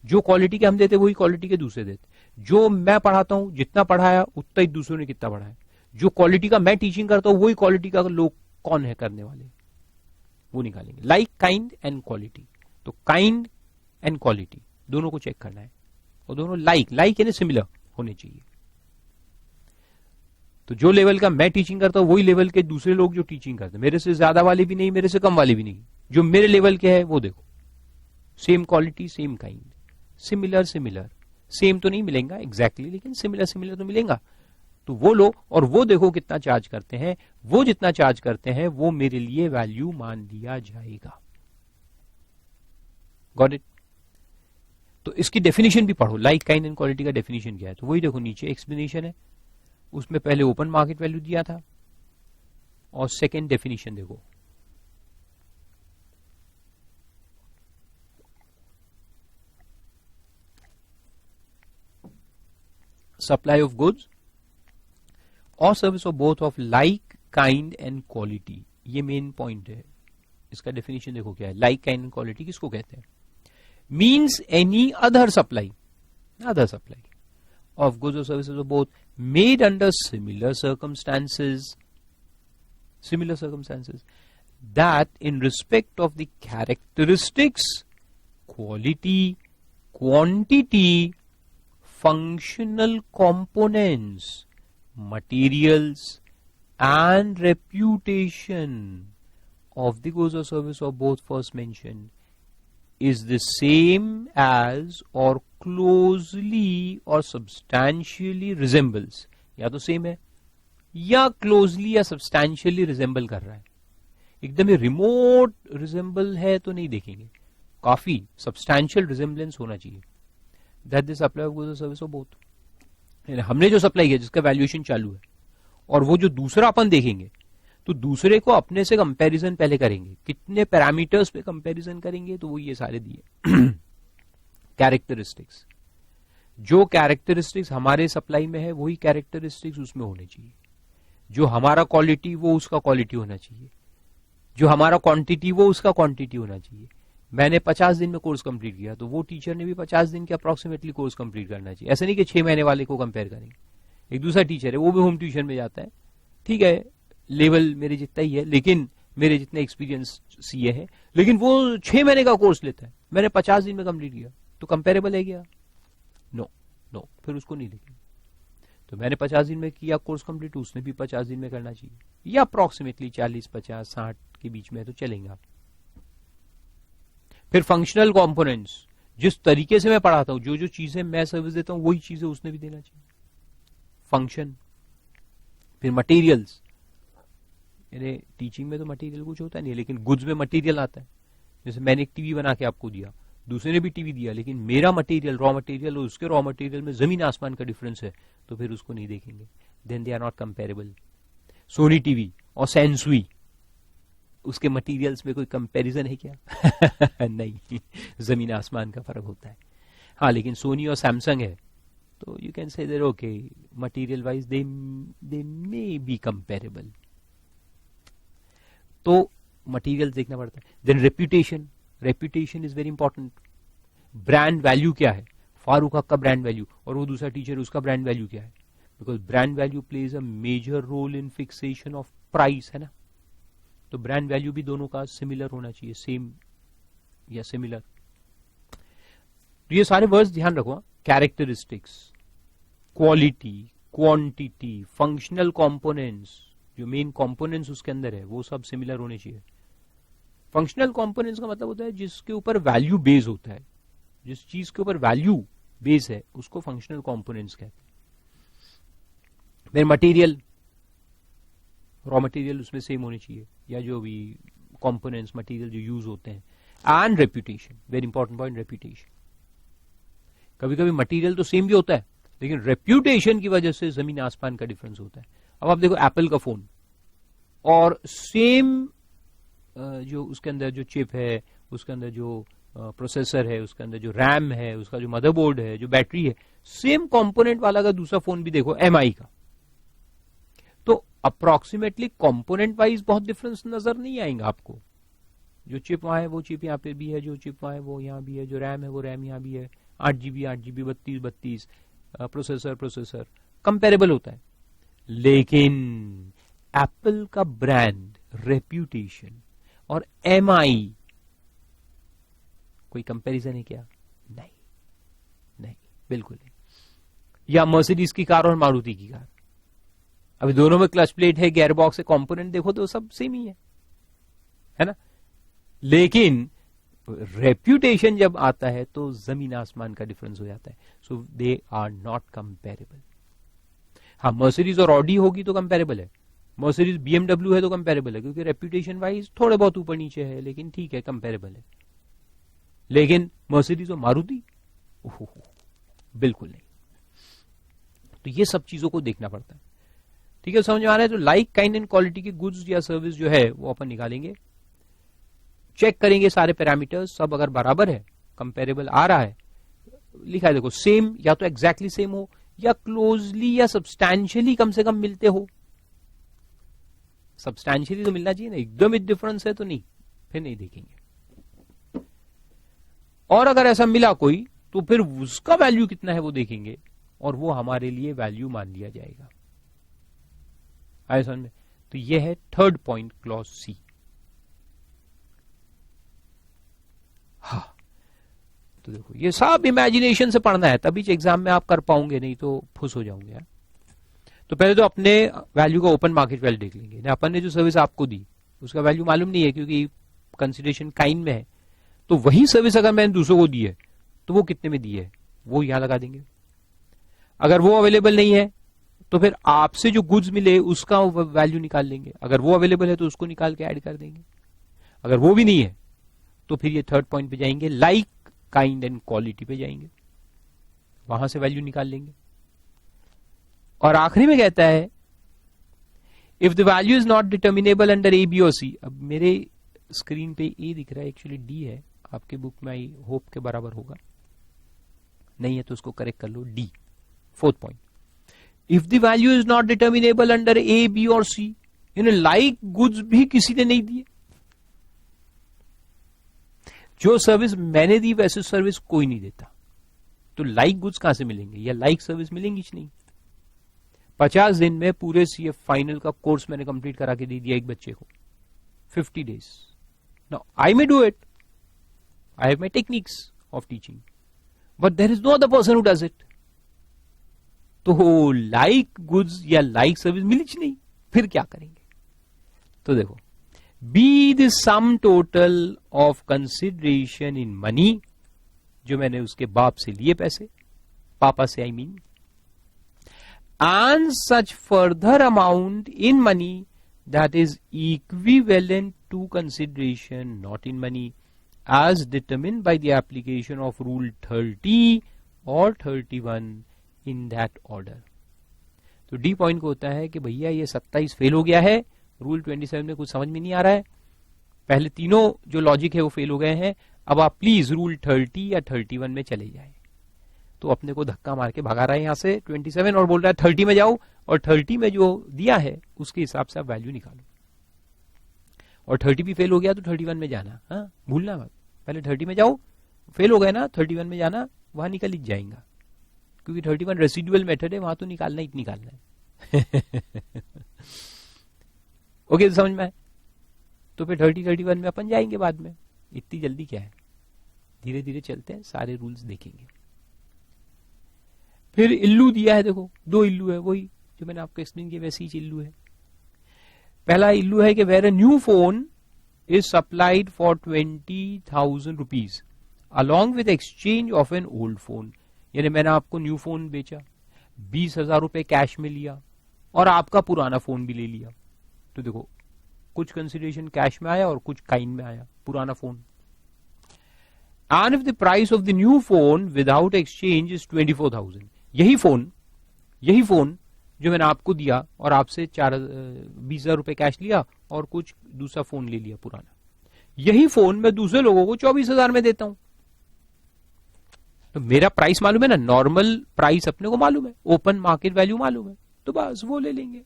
जो क्वालिटी के हम देते वही क्वालिटी के दूसरे देते। जो मैं पढ़ाता हूं जितना पढ़ाया उतना ही दूसरों ने कितना पढ़ाया। जो क्वालिटी का मैं टीचिंग करता हूं वही क्वालिटी का लोग कौन है करने वाले, वो निकालेंगे। लाइक काइंड एंड क्वालिटी, तो काइंड एंड क्वालिटी दोनों को चेक करना है और दोनों लाइक यानी सिमिलर होने चाहिए। तो जो लेवल का मैं टीचिंग करता हूं वही लेवल के दूसरे लोग जो टीचिंग करते हैं, मेरे से ज्यादा वाले भी नहीं, मेरे से कम वाले भी नहीं, जो मेरे लेवल के है वो देखो, same quality same kind, similar same तो नहीं मिलेगा एग्जैक्टली, लेकिन सिमिलर तो मिलेगा। तो वो लो और वो देखो कितना चार्ज करते हैं, वो जितना चार्ज करते हैं वो मेरे लिए वैल्यू मान लिया जाएगा। Got it? तो इसकी डेफिनेशन भी पढ़ो, लाइक काइंड एंड क्वालिटी का डेफिनेशन क्या है, तो वही देखो नीचे एक्सप्लेनेशन है, उसमें पहले ओपन मार्केट वैल्यू दिया था और सेकेंड डेफिनेशन देखो। सप्लाई ऑफ गुड्स और service of both of like kind and quality, ये मेन पॉइंट है। इसका डेफिनेशन देखो क्या है, लाइक काइंड एंड क्वालिटी किसको कहते हैं, means any other supply of goods or services of both made under similar circumstances that in respect of the characteristics, quality, quantity, functional components, materials and reputation of the goods or service of both first mentioned is the same as or closely or substantially resembles, या तो same है या closely या substantially resemble कर रहा है। एकदम ही remote resemble है तो नहीं देखेंगे, काफी सब्सटैंशियल रिजेंबलेंस होना चाहिए। That the supply of goods और सर्विस ऑफ बोथ, हमने जो सप्लाई किया जिसका वैल्यूएशन चालू है और वो जो दूसरा अपन देखेंगे तो दूसरे को अपने से कंपैरिजन पहले करेंगे, कितने पैरामीटर्स पे कंपैरिजन करेंगे, तो वो ये सारे दिए कैरेक्टरिस्टिक्स। जो कैरेक्टरिस्टिक्स हमारे सप्लाई में है वही कैरेक्टरिस्टिक्स उसमें होने चाहिए। जो हमारा क्वालिटी वो उसका क्वालिटी होना चाहिए, जो हमारा क्वांटिटी वो उसका क्वांटिटी होना चाहिए। मैंने 50 दिन में कोर्स कंप्लीट किया तो वो टीचर ने भी 50 दिन के अप्रोक्सीमेटली कोर्स कंप्लीट करना चाहिए। ऐसा नहीं कि 6 महीने वाले को कंपेयर करेंगे। एक दूसरा टीचर है वो भी होम ट्यूशन में जाता है, ठीक है लेवल मेरे जितना ही है, लेकिन मेरे जितने एक्सपीरियंस सीए है, लेकिन वो 6 महीने का कोर्स लेता है, मैंने 50 दिन में कंप्लीट किया, तो कंपेरेबल है क्या? नो, फिर उसको नहीं देखेंगे। तो मैंने 50 दिन में किया कोर्स कंप्लीट, उसने भी 50 दिन में करना चाहिए, या अप्रोक्सीमेटली 40, 50, 60 के बीच में तो चलेंगे। फिर फंक्शनल कंपोनेंट्स, जिस तरीके से मैं पढ़ाता हूं, जो जो चीजें मैं सर्विस देता हूं वही चीजें उसने भी देना चाहिए, फंक्शन। फिर मटेरियल्स, यानी टीचिंग में तो मटेरियल कुछ होता नहीं है, लेकिन गुड्स में मटेरियल आता है। जैसे मैंने एक टीवी बना के आपको दिया, दूसरे ने भी टीवी दिया, लेकिन मेरा मटेरियल रॉ मटेरियल और उसके रॉ मटेरियल में जमीन आसमान का डिफरेंस है, तो फिर उसको नहीं देखेंगे, then they are not comparable. Sony TV और सैनसुई, उसके मटेरियल्स में कोई कंपैरिजन है क्या? नहीं, जमीन आसमान का फर्क होता है। हाँ, लेकिन सोनी और सैमसंग है तो you can say there okay material wise they may be comparable. तो मटेरियल देखना पड़ता है। Then reputation is very important. Brand value क्या है, फारूक हक का ब्रांड वैल्यू और वो दूसरा टीचर उसका ब्रांड वैल्यू क्या है, because brand value plays a major role in fixation of price, है ना। तो ब्रांड वैल्यू भी दोनों का सिमिलर होना चाहिए, सेम या सिमिलर। तो ये सारे वर्ड्स ध्यान रखो, characteristics, quality, quantity, functional components, जो मेन कंपोनेंट्स उसके अंदर है वो सब सिमिलर होने चाहिए। फंक्शनल कंपोनेंट्स का मतलब होता है जिसके ऊपर वैल्यू बेस होता है, जिस चीज के ऊपर वैल्यू बेस है उसको फंक्शनल कंपोनेंट्स कहते हैं। फिर मटेरियल, रॉ मटेरियल उसमें सेम होने चाहिए, या जो भी कंपोनेंट्स मटेरियल जो यूज होते हैं। And reputation, very important point, reputation. कभी कभी मटेरियल तो सेम भी होता है, लेकिन रेप्यूटेशन की वजह से जमीन आसमान का डिफरेंस होता है। अब आप देखो एप्पल का फोन और सेम जो उसके अंदर जो चिप है, उसके अंदर जो प्रोसेसर है, उसके अंदर जो रैम है, उसका जो मदरबोर्ड है, जो बैटरी है, सेम कंपोनेंट वाला का दूसरा फोन भी देखो एमआई का, तो अप्रोक्सीमेटली कंपोनेंट वाइज बहुत डिफरेंस नजर नहीं आएगा आपको। जो चिप वहां है वो चिप यहाँ पे भी है, जो चिप वहां है वो यहाँ भी है, जो रैम है वो रैम यहाँ भी है, 8 GB 32 प्रोसेसर कंपेरेबल होता है। लेकिन एप्पल का ब्रांड, रेप्यूटेशन और एमआई, कोई कंपैरिजन है क्या? नहीं, बिल्कुल नहीं। या मर्सिडीज की कार और मारुति की कार, अभी दोनों में क्लच प्लेट है, गियर बॉक्स है, कंपोनेंट देखो तो सब सेम ही है ना। लेकिन रेप्यूटेशन जब आता है तो जमीन आसमान का डिफरेंस हो जाता है। सो दे आर नॉट कंपेरेबल। हाँ, मर्सिडीज और ऑडी होगी तो कंपेरेबल है, मर्सिडीज बीएमडब्ल्यू है तो कंपेरेबल है, क्योंकि रेप्यूटेशन वाइज थोड़े बहुत ऊपर नीचे है, लेकिन ठीक है, कंपेरेबल है। लेकिन मर्सिडीज और मारुति, बिल्कुल नहीं। तो ये सब चीजों को देखना पड़ता है। ठीक है, समझ में आ रहा है? तो लाइक, काइंड एंड क्वालिटी की गुड्स या सर्विस जो है वो अपन निकालेंगे, चेक करेंगे सारे पैरामीटर्स, सब अगर बराबर है, कंपेरेबल आ रहा है, लिखा है देखो सेम, या तो एग्जैक्टली सेम हो, या क्लोजली या सब्सटैंशियली कम से कम मिलते हो। सब्सटैंशियली तो मिलना चाहिए ना, एकदम डिफरेंस है तो नहीं, फिर नहीं देखेंगे। और अगर ऐसा मिला कोई तो फिर उसका वैल्यू कितना है वो देखेंगे, और वो हमारे लिए वैल्यू मान लिया जाएगा। आए समझ में? तो ये है थर्ड पॉइंट, क्लॉज सी। हाँ, तो देखो ये सब इमेजिनेशन से पढ़ना है, तभी एग्जाम में आप कर पाओगे, नहीं तो फुस हो जाओगे यार। तो पहले तो अपने वैल्यू का ओपन मार्केट वैल्यू देख लेंगे। अपन ने जो सर्विस आपको दी उसका वैल्यू मालूम नहीं है, क्योंकि कंसिडरेशन काइंड में है। तो वही सर्विस अगर मैंने दूसरों को दी है तो वो कितने में दी है वो यहां लगा देंगे। अगर वो अवेलेबल नहीं है तो फिर आपसे जो गुड्स मिले उसका वैल्यू निकाल लेंगे। अगर वो अवेलेबल है तो उसको निकाल के ऐड कर देंगे। अगर वो भी नहीं है तो फिर ये थर्ड पॉइंट पे जाएंगे, लाइक, काइंड एंड क्वालिटी पे जाएंगे, वहां से वैल्यू निकाल लेंगे। और आखिरी में कहता है if the value is not determinable under A, B और सी। अब मेरे स्क्रीन पे ए दिख रहा है, एक्चुअली डी है, आपके बुक में आई होप के बराबर होगा, नहीं है तो उसको करेक्ट कर लो, D, fourth point. If the value is not determinable under A, B और सी, यानी लाइक गुड्स भी किसी ने नहीं दिए। जो सर्विस मैंने दी वैसे सर्विस कोई नहीं देता, तो लाइक गुड्स कहां से मिलेंगे, या लाइक सर्विस मिलेंगी नहीं। 50 दिन में पूरे सीए फाइनल का कोर्स मैंने कंप्लीट करा के दे दिया एक बच्चे को, 50 days. Now, I may do it. I have my techniques of teaching. But there is no other person who does it. तो लाइक गुड्स या लाइक सर्विस मिली नहीं, फिर क्या करेंगे? तो देखो, be the sum total of consideration in money, जो मैंने उसके बाप से लिए पैसे, पापा से I mean, and such further amount in money that is equivalent to consideration not in money as determined by the application of rule 30 or 31 in that order. तो डी पॉइंट को होता है कि भैया ये 27 फेल हो गया है, रूल 27 में कुछ समझ में नहीं आ रहा है, पहले तीनों जो लॉजिक है वो फेल हो गए हैं, अब आप प्लीज रूल 30 या 31 में चले जाए। तो अपने को धक्का मार के भगा रहा है यहां से 27 और बोल रहा है 30 में जाओ, और 30 में जो दिया है उसके हिसाब से आप वैल्यू निकालो। और 30 भी फेल हो गया तो 31 में जाना, हाँ भूलना मत, पहले 30 में जाओ, फेल हो गए ना 31 में जाना, वहां निकल ही जाएगा, क्योंकि 31 रेसिडुअल मेथड है, वहां तो निकालना ही निकालना है। ओके, तो समझ में आए? तो फिर 31 में अपन जाएंगे बाद में, इतनी जल्दी क्या है, धीरे धीरे चलते हैं, सारे रूल्स देखेंगे। फिर इल्लू दिया है, देखो 2 इल्लू है, वही जो मैंने आपको एक्सप्लेन किया वैसी ही इल्लू है। पहला इल्लू है कि where a new phone is supplied for 20,000 rupees along with exchange of an old phone, यानी मैंने आपको न्यू फोन बेचा, 20,000 रुपए कैश में लिया और आपका पुराना फोन भी ले लिया. तो देखो कुछ कंसिडरेशन कैश में आया और कुछ काइंड में आया, पुराना phone. And if the price of the new phone without exchange is 24,000, यही फोन जो मैंने आपको दिया और आपसे 20,000 रुपए कैश लिया और कुछ दूसरा फोन ले लिया पुराना, यही फोन मैं दूसरे लोगों को 24,000 में देता हूं. तो मेरा प्राइस मालूम है ना, नॉर्मल प्राइस अपने को मालूम है, ओपन मार्केट वैल्यू मालूम है, तो बस वो ले लेंगे.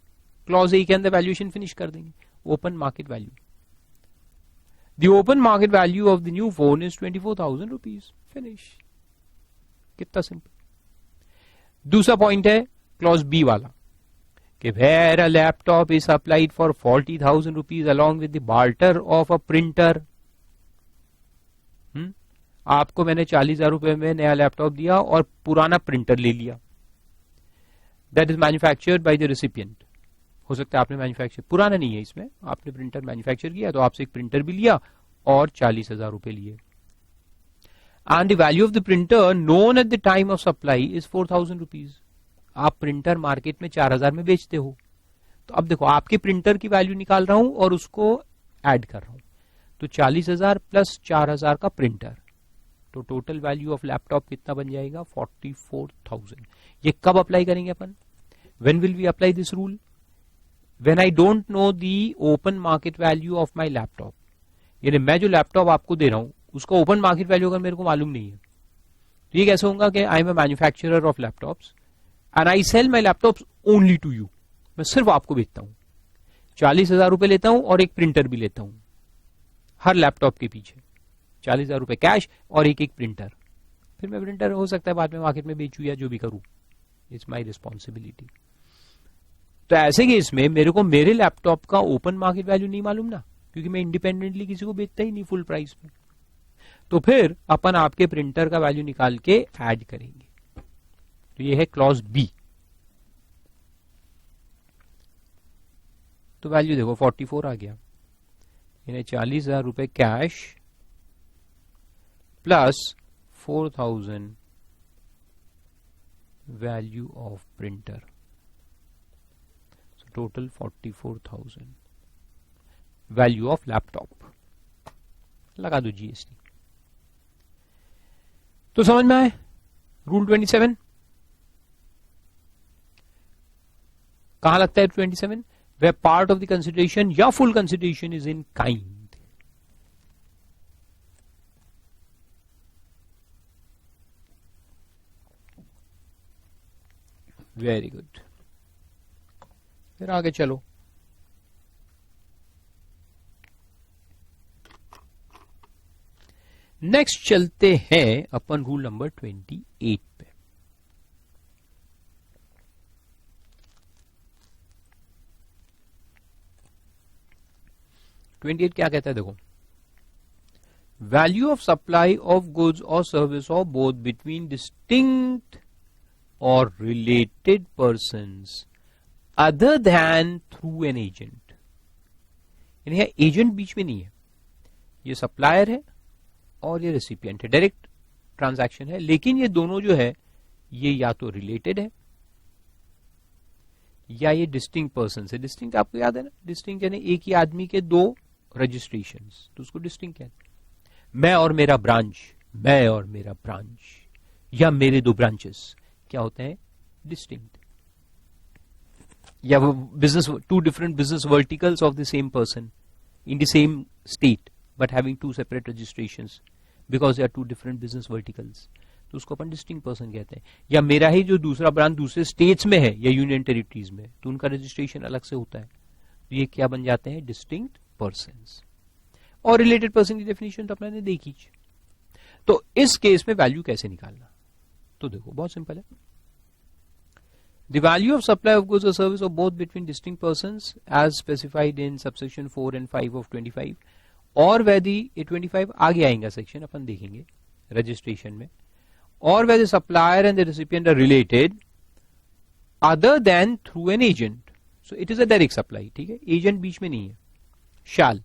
क्लॉज ए के अंदर वैल्यूएशन फिनिश कर देंगे. Open market value, the open market value of the new phone is 24,000 rupees. Finish. कितना सिंपल. दूसरा पॉइंट है क्लॉज बी वाला कि where a laptop is supplied for 40,000 rupees along with the barter of a printer. आपको मैंने 40,000 रुपए में नया लैपटॉप दिया और पुराना प्रिंटर ले लिया. That is manufactured by the recipient. हो सकता है आपने मैन्युफैक्चर, पुराना नहीं है इसमें, आपने प्रिंटर मैन्युफैक्चर किया तो आपसे एक प्रिंटर भी लिया और 40,000 रुपए लिए. And the value of the printer known at the time of supply is 4,000 rupees. आप प्रिंटर मार्केट में 4,000 में बेचते हो. तो अब देखो आपके प्रिंटर की वैल्यू निकाल रहा हूं और उसको ऐड कर रहा हूं. तो 40,000 प्लस 4,000 का प्रिंटर, तो टोटल वैल्यू ऑफ लैपटॉप कितना बन जाएगा? 44,000. ये कब अप्लाई करेंगे अपन? When will we apply this rule? When I don't know the open market value of my laptop. यानी मैं जो लैपटॉप आपको दे रहा हूं उसका ओपन मार्केट वैल्यू अगर मेरे को मालूम नहीं है, तो ये कैसे होगा कि I am a manufacturer of laptops and I sell my laptops only to you. मैं सिर्फ आपको बेचता हूं, 40,000 रुपए लेता हूं और एक प्रिंटर भी लेता हूं हर लैपटॉप के पीछे. 40,000 रुपए कैश और एक प्रिंटर. फिर मैं प्रिंटर हो सकता है बाद में मार्केट में बेचू या जो भी करूं, इट्स माई रिस्पॉन्सिबिलिटी. तो ऐसे केस में मेरे को मेरे लैपटॉप का ओपन मार्केट वैल्यू नहीं मालूम ना, क्योंकि मैं इंडिपेंडेंटली किसी को बेचता ही नहीं फुल प्राइस में. तो फिर अपन आपके प्रिंटर का वैल्यू निकाल के ऐड करेंगे. तो ये है क्लॉज बी. तो वैल्यू देखो 44 आ गया. यानी 40,000 रुपए cash plus 4,000 value of printer. So total 44,000 value of laptop. लगा दो जीएसटी. तो समझ में आए रूल 27? कहां लगता है 27? वे पार्ट ऑफ द कंसिडरेशन या full consideration is in kind. Very good. फिर आगे चलो. नेक्स्ट चलते हैं अपन रूल नंबर 28 पे. 28 क्या कहता है देखो. Value of supply of goods और service of both between distinct और related persons other than through an agent. यानी एजेंट बीच में नहीं है, ये सप्लायर है और ये रेसिपिएंट है, डायरेक्ट ट्रांजैक्शन है. लेकिन ये दोनों जो है ये या तो रिलेटेड है या ये डिस्टिंक्ट पर्सन है. डिस्टिंक्ट आपको याद है ना, डिस्टिंक्ट यानी एक ही आदमी के दो रजिस्ट्रेशंस, तो उसको डिस्टिंक्ट कहते हैं. मैं और मेरा ब्रांच, मैं और मेरा ब्रांच या मेरे दो ब्रांचेस क्या होते हैं? डिस्टिंक्ट. या वो business, two different business verticals of the same person in the same state but having two separate registrations because they are two different business verticals, तो उसको अपन डिस्टिंक्ट पर्सन कहते हैं. या मेरा ही जो दूसरा ब्रांच दूसरे स्टेट्स में है या यूनियन टेरिटरीज में, तो उनका रजिस्ट्रेशन अलग से होता है, तो ये क्या बन जाते हैं? Distinct persons. और रिलेटेड पर्सन की डेफिनेशन तो अपने देखी. तो इस केस में वैल्यू कैसे निकालना? तो देखो बहुत सिंपल है. The value of supply of goods और service of both between distinct persons as specified in subsection 4 and 5 of 25, और वैदी ये 25 आगे आएगा सेक्शन, अपन देखेंगे रजिस्ट्रेशन में. और where the supplier and the recipient are related other than through an agent. So it is a direct supply. ठीक है, agent बीच में नहीं है. Shall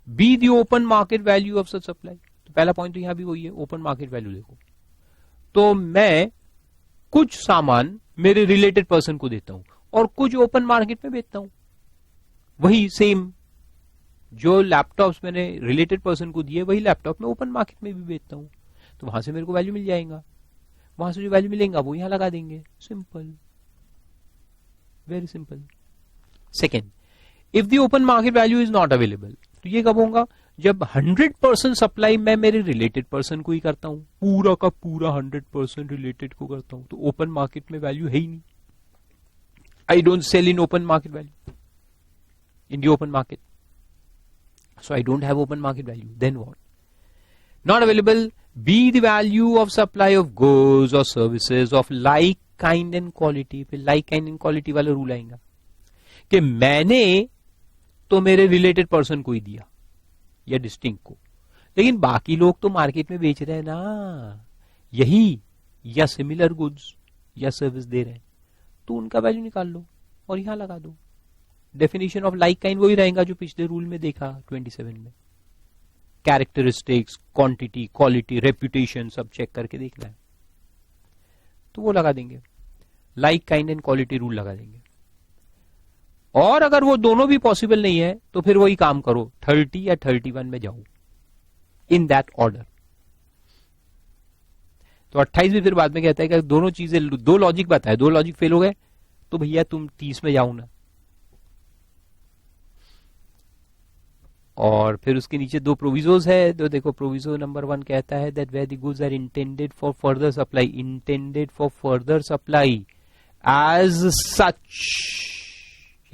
be the open market value of such supply. तो पहला पॉइंट तो यहां भी वही है, ओपन मार्केट वैल्यू देखो। तो मैं कुछ सामान मेरे रिलेटेड पर्सन को देता हूं और कुछ ओपन मार्केट में बेचता हूं। वही सेम जो लैपटॉप्स मैंने रिलेटेड पर्सन को दिए वही लैपटॉप मैं ओपन मार्केट में भी बेचता हूं, तो वहां से मेरे को वैल्यू मिल जाएगा, वहां से जो वैल्यू मिलेगा वो यहां लगा देंगे। Simple, very simple. Second, if the open market value is not available, तो ये कब होगा? जब 100% सप्लाई मैं मेरे रिलेटेड पर्सन को ही करता हूं, पूरा का पूरा 100% रिलेटेड को करता हूं, तो ओपन मार्केट में वैल्यू है ही नहीं। I don't sell in open market value in the open market, so I don't have open market value. Then what? Not available, be the value of supply of goods or services of like kind and quality. फिर like kind and quality वाला rule आएगा कि मैंने तो मेरे related person को ही दिया या डिस्टिंक्ट को, लेकिन बाकी लोग तो मार्केट में बेच रहे हैं ना यही या सिमिलर गुड्स या सर्विस दे रहे हैं, तो उनका वैल्यू निकाल लो और यहां लगा दो। डेफिनेशन ऑफ लाइक काइंड वही रहेगा जो पिछले रूल में देखा 27 में। कैरेक्टरिस्टिक्स, क्वांटिटी, क्वालिटी, रेपुटेशन सब चेक करके देखना है, तो वो लगा देंगे, like kind and quality rule लगा देंगे। और अगर वो दोनों भी पॉसिबल नहीं है तो फिर वही काम करो, 30 या 31 में जाओ, इन दैट ऑर्डर। तो 28 भी फिर बाद में कहता है कि दोनों चीजें, दो लॉजिक बताए, दो लॉजिक फेल हो गए तो भैया तुम 30 में जाओ ना। और फिर उसके नीचे दो प्रोविजोज है, तो देखो प्रोविजो नंबर 1 कहता है that where the goods are intended for further supply, intended for further supply as such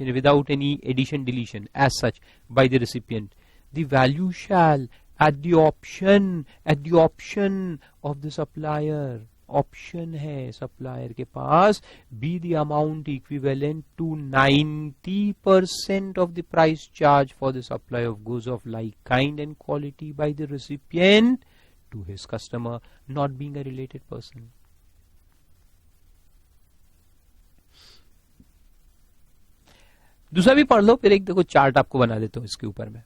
without any addition deletion, as such by the recipient, the value shall at the option of the supplier, option है supplier के पास, be the amount equivalent to 90% of the price charge for the supply of goods of like kind and quality by the recipient to his customer, not being a related person. दूसरा भी पढ़ लो, फिर एक देखो chart आपको बना देता हूं इसके ऊपर में।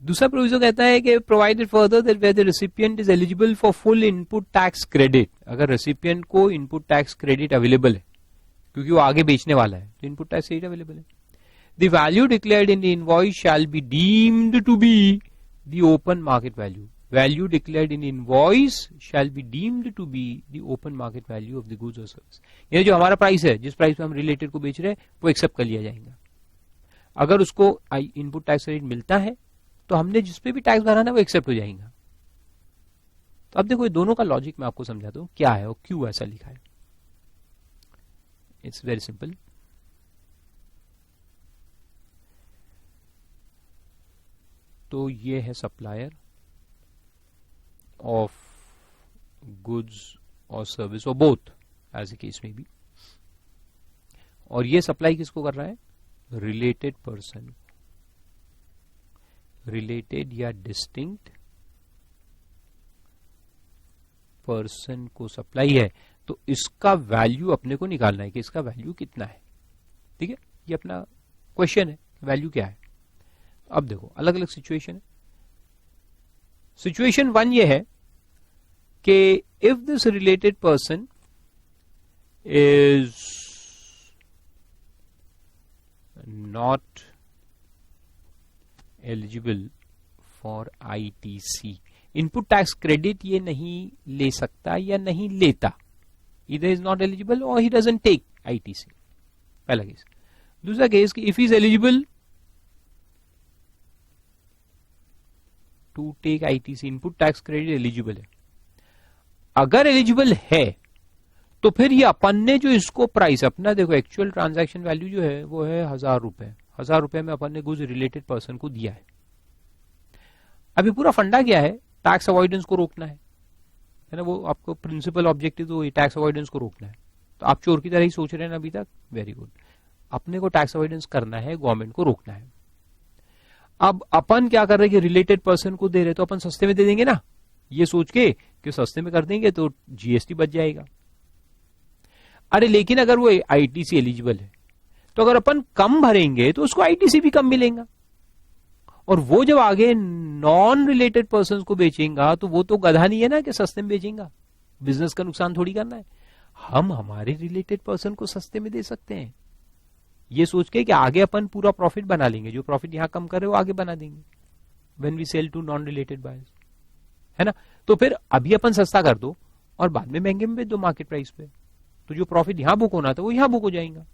दूसरा प्रोविजन कहता है कि provided further that where the recipient is eligible for full input tax credit, अगर रेसिपिएंट को इनपुट टैक्स क्रेडिट अवेलेबल है क्योंकि वो आगे बेचने वाला है, तो इनपुट टैक्स क्रेडिट अवेलेबल है, the value declared in the invoice shall be deemed to be the open market value, value declared in invoice shall be deemed to be the open market value of the goods और service. यानी जो हमारा price है, जिस price पे हम related को बेच रहे हैं, वो एक्सेप्ट कर लिया जाएगा। अगर उसको इनपुट टैक्स क्रेडिट मिलता है तो हमने जिस पे भी टैक्स भरा ना वो एक्सेप्ट हो जाएगा। तो अब देखो ये दोनों का लॉजिक मैं आपको समझाता हूं क्या है और क्यों ऐसा लिखा है। It's very simple. तो ये है सप्लायर ऑफ गुड्स और सर्विस और बोथ एज ए केस में भी, और ये सप्लाई किसको कर रहा है? रिलेटेड पर्सन, रिलेटेड या डिस्टिंक्ट पर्सन को सप्लाई है, तो इसका वैल्यू अपने को निकालना है कि इसका वैल्यू कितना है। ठीक है, ये अपना क्वेश्चन है, वैल्यू क्या है। अब देखो अलग अलग सिचुएशन है। सिचुएशन 1 ये है कि if this related person is not eligible for ITC, input tax credit ये नहीं ले सकता या नहीं लेता, इधर इज नॉट एलिजिबल और ही डजंट टेक आईटीसी, पहला केस। दूसरा केस कि if is eligible to take ITC, input tax credit eligible है। अगर एलिजिबल है तो फिर ये अपन ने जो इसको प्राइस अपना, देखो एक्चुअल ट्रांजैक्शन वैल्यू जो है वो है 1000 रुपए, 1000 रुपए में अपन ने गुड्स रिलेटेड पर्सन को दिया है। अभी पूरा फंडा क्या है? टैक्स अवॉइडेंस को रोकना है ना, वो आपको प्रिंसिपल ऑब्जेक्टिव तो टैक्स अवॉइडेंस को रोकना है। तो आप चोर की तरह ही सोच रहे हैं ना अभी तक, वेरी गुड। अपने को टैक्स अवॉइडेंस करना है, गवर्नमेंट को रोकना है। अब अपन क्या कर रहे हैं कि रिलेटेड पर्सन को दे रहे, तो अपन सस्ते में दे देंगे ना, ये सोच के कि सस्ते में कर देंगे तो जीएसटी बच जाएगा। अरे लेकिन अगर वो आईटीसी एलिजिबल है तो अगर अपन कम भरेंगे तो उसको आईटीसी भी कम मिलेगा, और वो जब आगे नॉन रिलेटेड पर्सन को बेचेगा तो वो तो गधा नहीं है ना कि सस्ते में बेचेगा, बिजनेस का नुकसान थोड़ी करना है। हम हमारे रिलेटेड पर्सन को सस्ते में दे सकते हैं, ये सोच के कि आगे अपन पूरा प्रॉफिट बना लेंगे, जो प्रॉफिट यहां कम कर रहे हो आगे बना देंगे when we sell to non related buyers, है ना। तो फिर अभी अपन सस्ता कर दो और बाद में महंगे में बेच दो मार्केट प्राइस पे, तो जो प्रॉफिट यहां बुक होना था वो यहां बुक हो जाएगा।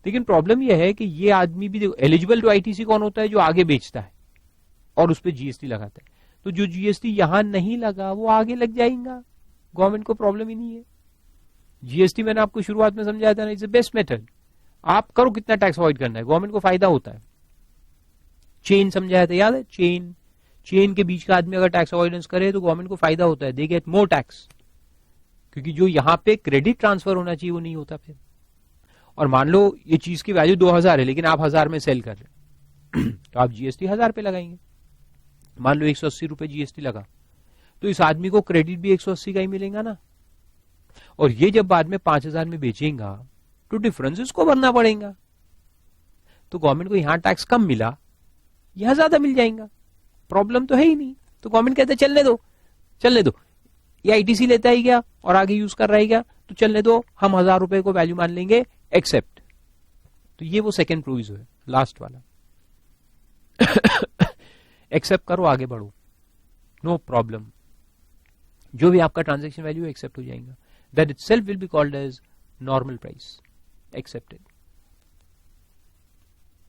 लेकिन प्रॉब्लम यह है कि ये आदमी भी देखो, एलिजिबल टू आईटीसी कौन होता है? जो आगे बेचता है और उस पर जीएसटी लगाता है। तो जो जीएसटी यहां नहीं लगा वो आगे लग जाएगा, गवर्नमेंट को प्रॉब्लम ही नहीं है। जीएसटी मैंने आपको शुरुआत में समझाया था ना, इट्स द बेस्ट मेथड। आप करो कितना टैक्स अवॉइड करना है, गवर्नमेंट को फायदा होता है। चेन समझाया था, याद है? चेन के बीच का आदमी अगर टैक्स अवॉइडेंस करे तो गवर्नमेंट को फायदा होता है, दे गेट मोर टैक्स, क्योंकि जो यहां पे क्रेडिट ट्रांसफर होना चाहिए वो नहीं होता फिर। और मान लो ये चीज की वैल्यू 2000 है लेकिन आप 1000 में सेल कर रहे हैं तो आप जीएसटी 1000 पे लगाएंगे। मान लो 180 रुपए जीएसटी लगा तो इस आदमी को क्रेडिट भी 180 का ही मिलेगा ना। और ये जब बाद में 5000 में बेचेगा तो डिफरेंस इसको भरना पड़ेगा। तो गवर्नमेंट को यहां टैक्स कम मिला, यहां ज्यादा मिल जाएगा, प्रॉब्लम तो है ही नहीं। तो गवर्नमेंट कहते चलने दो, ये आईटीसी लेता ही गया और आगे यूज कर रहा ही गया, तो चलने दो, हम 1000 रुपए को वैल्यू मान लेंगे, एक्सेप्ट। तो ये वो सेकेंड प्रोविजो है, लास्ट वाला। एक्सेप्ट करो, आगे बढ़ो, नो प्रॉब्लम। जो भी आपका ट्रांजैक्शन वैल्यू एक्सेप्ट हो जाएगा, that itself will be called as normal price, accepted.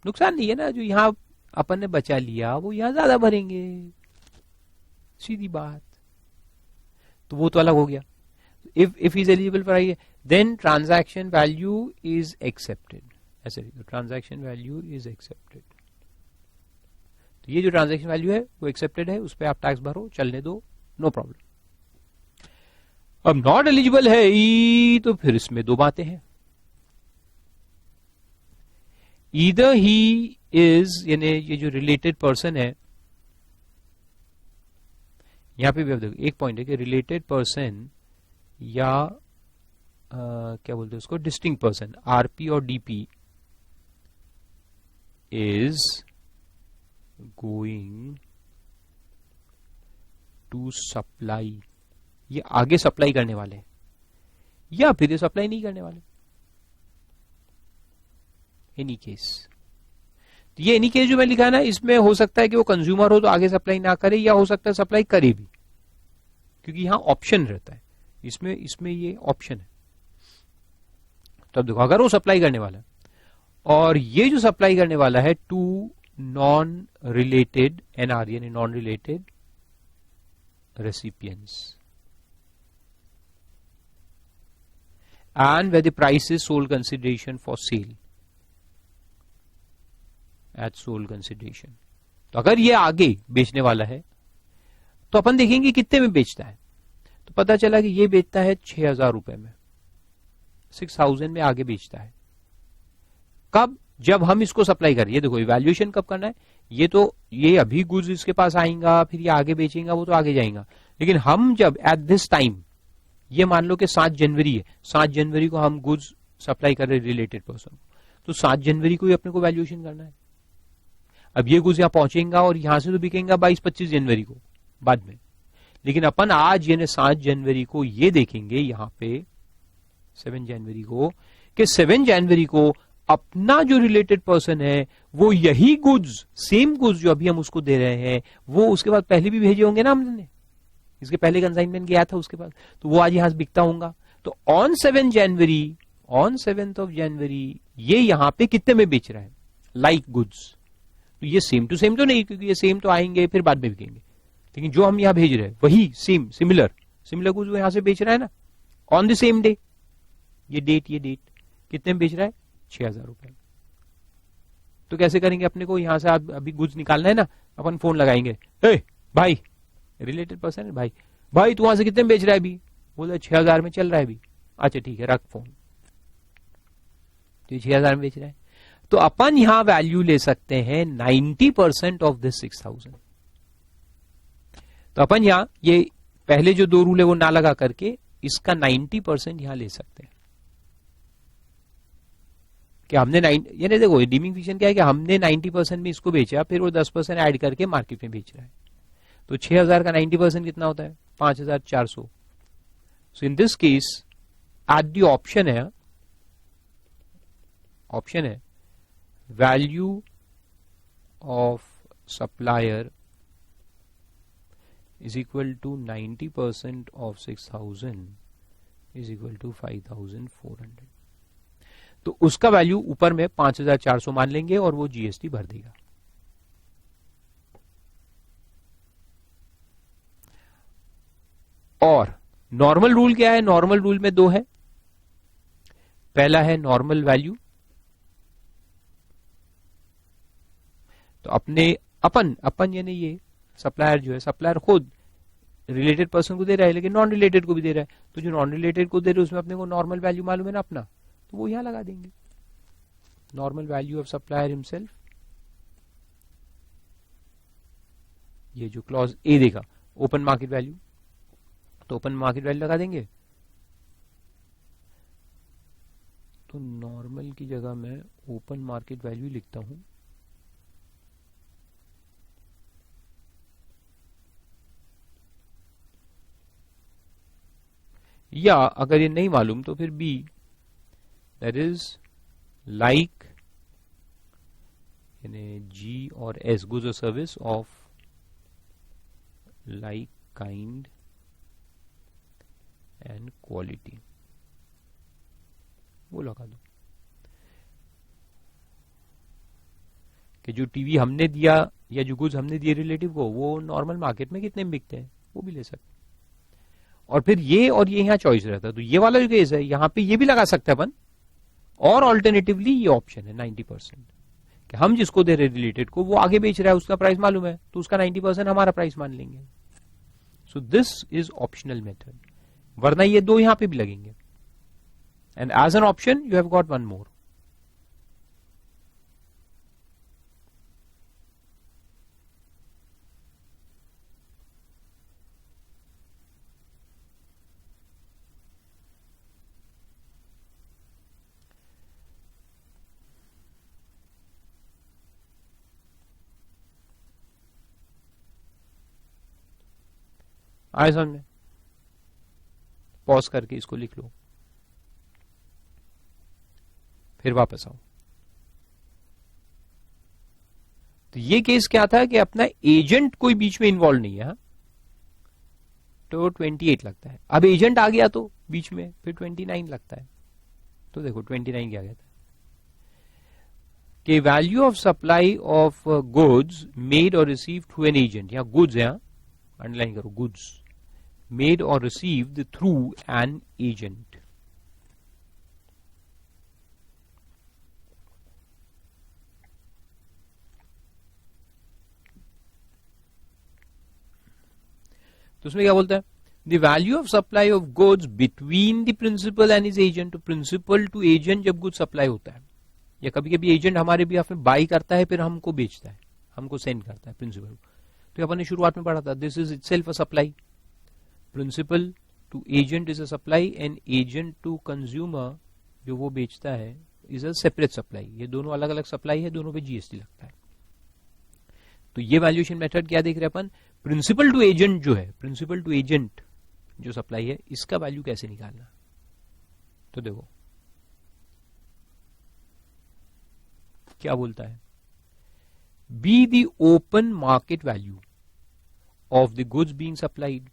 नुकसान नहीं है ना, जो यहां अपन ने बचा लिया वो यहां ज्यादा भरेंगे, सीधी बात। तो वो तो अलग हो गया। if is eligible for IE, then transaction value is accepted, ऐसे transaction value is accepted। तो ये जो ट्रांजैक्शन वैल्यू है वो एक्सेप्टेड है, उस पर आप टैक्स भरो, चलने दो, नो प्रॉब्लम। अब नॉट एलिजिबल है ई, तो फिर इसमें दो बातें हैं। ईदर ही इज, यानी ये जो रिलेटेड पर्सन है, यहां पे भी आप देखो एक पॉइंट है कि रिलेटेड पर्सन या क्या बोलते हैं उसको, डिस्टिंक्ट पर्सन, आरपी और DP is going to supply, ये आगे सप्लाई करने वाले हैं या फिर ये सप्लाई नहीं करने वाले, एनी केस। तो ये एनी केस जो मैं लिखा है ना, इसमें हो सकता है कि वो कंज्यूमर हो तो आगे सप्लाई ना करे, या हो सकता है सप्लाई करे भी, क्योंकि यहां ऑप्शन रहता है, इसमें ये ऑप्शन है। तब देखो अगर वो सप्लाई करने वाला है और ये जो सप्लाई करने वाला है टू नॉन रिलेटेड एनआर, यानी non related recipients, and where the price is sold consideration for sale at sold consideration. तो अगर ये आगे बेचने वाला है तो अपन देखेंगे कितने में बेचता है। तो पता चला कि ये बेचता है 6000 रुपए में, 6000 में आगे बेचता है। कब? जब हम इसको सप्लाई करें। ये देखो इवैल्यूएशन कब करना है, ये अभी गुड्स इसके पास आएगा, फिर ये आगे बेचेगा, वो तो आगे जाएगा। लेकिन हम जब एट दिस टाइम, ये मान लो कि 7 जनवरी है, 7 जनवरी को हम गुड्स सप्लाई कर रहे रिलेटेड पर्सन, तो 7 जनवरी को ही अपने को वैल्यूएशन करना है। अब ये गुड्स यहां पहुंचेगा और यहां से तो बिकेगा 22-25 जनवरी को बाद में, लेकिन अपन आज यानी 7 जनवरी को ये देखेंगे यहां पे 7 जनवरी को कि 7 जनवरी को अपना जो रिलेटेड पर्सन है वो यही गुड्स, सेम गुड्स जो अभी हम उसको दे रहे हैं, वो उसके बाद पहले भी भेजे होंगे ना हमने, इसके पहले कंसाइनमेंट गया था उसके पास, तो वो आज यहां से बिकता होगा। तो ऑन 7th ऑफ जनवरी ये यहां पे कितने में बेच रहा है, लाइक गुड्स। तो ये सेम टू सेम तो नहीं, क्योंकि ये सेम तो आएंगे फिर बाद में बिकेंगे, लेकिन जो हम यहां भेज रहे हैं वही सेम सिमिलर गुड्स वो यहां से बेच रहा है ना ऑन द सेम डे। ये डेट कितने में बेच रहा है, 6000 रुपए। तो कैसे करेंगे, अपने को यहां से अभी गुड्स निकालना है ना, अपन फोन लगाएंगे, हे भाई, रिलेटेड पर्सन है, भाई तू वहां से कितने में बेच रहा है अभी? बोला 6000 में चल रहा है अभी। अच्छा ठीक है, रख फोन। तो 6000 में बेच रहा है, तो अपन यहां वैल्यू ले सकते हैं 90% ऑफ दिस 6000। तो अपन यहां ये पहले जो 2 रूल है वो ना लगा करके इसका 90% यहां ले सकते हैं। कि हमने यानी देखो रिडीमिंग फीचर क्या है कि हमने 90% में इसको बेचा, फिर वो 10% ऐड करके मार्केट में बेच रहा है, तो 6000 का 90% कितना होता है 5400. So in this case at the option है value of supplier is equal to 90% of 6000 is equal to 5400. तो उसका वैल्यू ऊपर में 5400 मान लेंगे और वो जीएसटी भर देगा. और नॉर्मल रूल क्या है? नॉर्मल रूल में दो है. पहला है नॉर्मल वैल्यू. तो अपन यानी ये सप्लायर जो है, सप्लायर खुद रिलेटेड पर्सन को दे रहा है लेकिन नॉन रिलेटेड को भी दे रहा है, तो जो नॉन रिलेटेड को दे रहे हैं उसमें अपने को नॉर्मल वैल्यू मालूम है ना अपना, तो वो यहां लगा देंगे normal value of supplier himself. ये जो क्लॉज ए देगा ओपन मार्केट वैल्यू, तो ओपन मार्केट वैल्यू लगा देंगे. तो नॉर्मल की जगह मैं ओपन मार्केट वैल्यू लिखता हूं. या अगर ये नहीं मालूम तो फिर बी, दैट इज लाइक यानी जी और एस, गुड्स और service of like kind and quality, वो लगा दो. कि जो टीवी हमने दिया या जो गुड्स हमने दिए रिलेटिव को, वो नॉर्मल मार्केट में कितने में बिकते हैं वो भी ले सकते. और फिर ये और ये यहां चॉइस रहता है, तो ये वाला जो केस है यहां पे ये भी लगा सकते हैं अपन. और ऑल्टरनेटिवली ये ऑप्शन है 90%, कि हम जिसको दे रहे रिलेटेड को वो आगे बेच रहा है, उसका प्राइस मालूम है, तो उसका 90% हमारा प्राइस मान लेंगे. So this is optional method. वरना ये दो यहां पे भी लगेंगे. And as an option you have got one more. आए समझ में? पॉज करके इसको लिख लो, फिर वापस आओ. तो ये केस क्या था कि अपना एजेंट कोई बीच में इन्वॉल्व नहीं है, तो 28 लगता है. अब एजेंट आ गया तो बीच में फिर 29 लगता है. तो देखो 29 क्या कहता है कि value of supply of goods made और रिसीव्ड थ्रू एन एजेंट. यहां गुड्स है, अंडरलाइन करो, goods made or received through an agent. तो उसमें क्या बोलता है? The value of supply of goods between the principal and his agent. तो प्रिंसिपल टू एजेंट जब गुड सप्लाई होता है, या कभी कभी एजेंट हमारे भी हमें बाई करता है फिर हमको बेचता है, हमको सेंड करता है प्रिंसिपल. तो अपन ने शुरुआत में पढ़ा था, this is itself a supply. Principal to agent is a supply and agent to consumer जो वो बेचता है इज अ सेपरेट सप्लाई. ये दोनों अलग अलग सप्लाई है, दोनों पे जीएसटी लगता है. तो ये वैल्यूएशन मेथड क्या देख रहे हैं अपन? प्रिंसिपल टू एजेंट जो है, प्रिंसिपल टू एजेंट जो सप्लाई है, इसका वैल्यू कैसे निकालना. तो देखो क्या बोलता है, B the open market value of the goods being supplied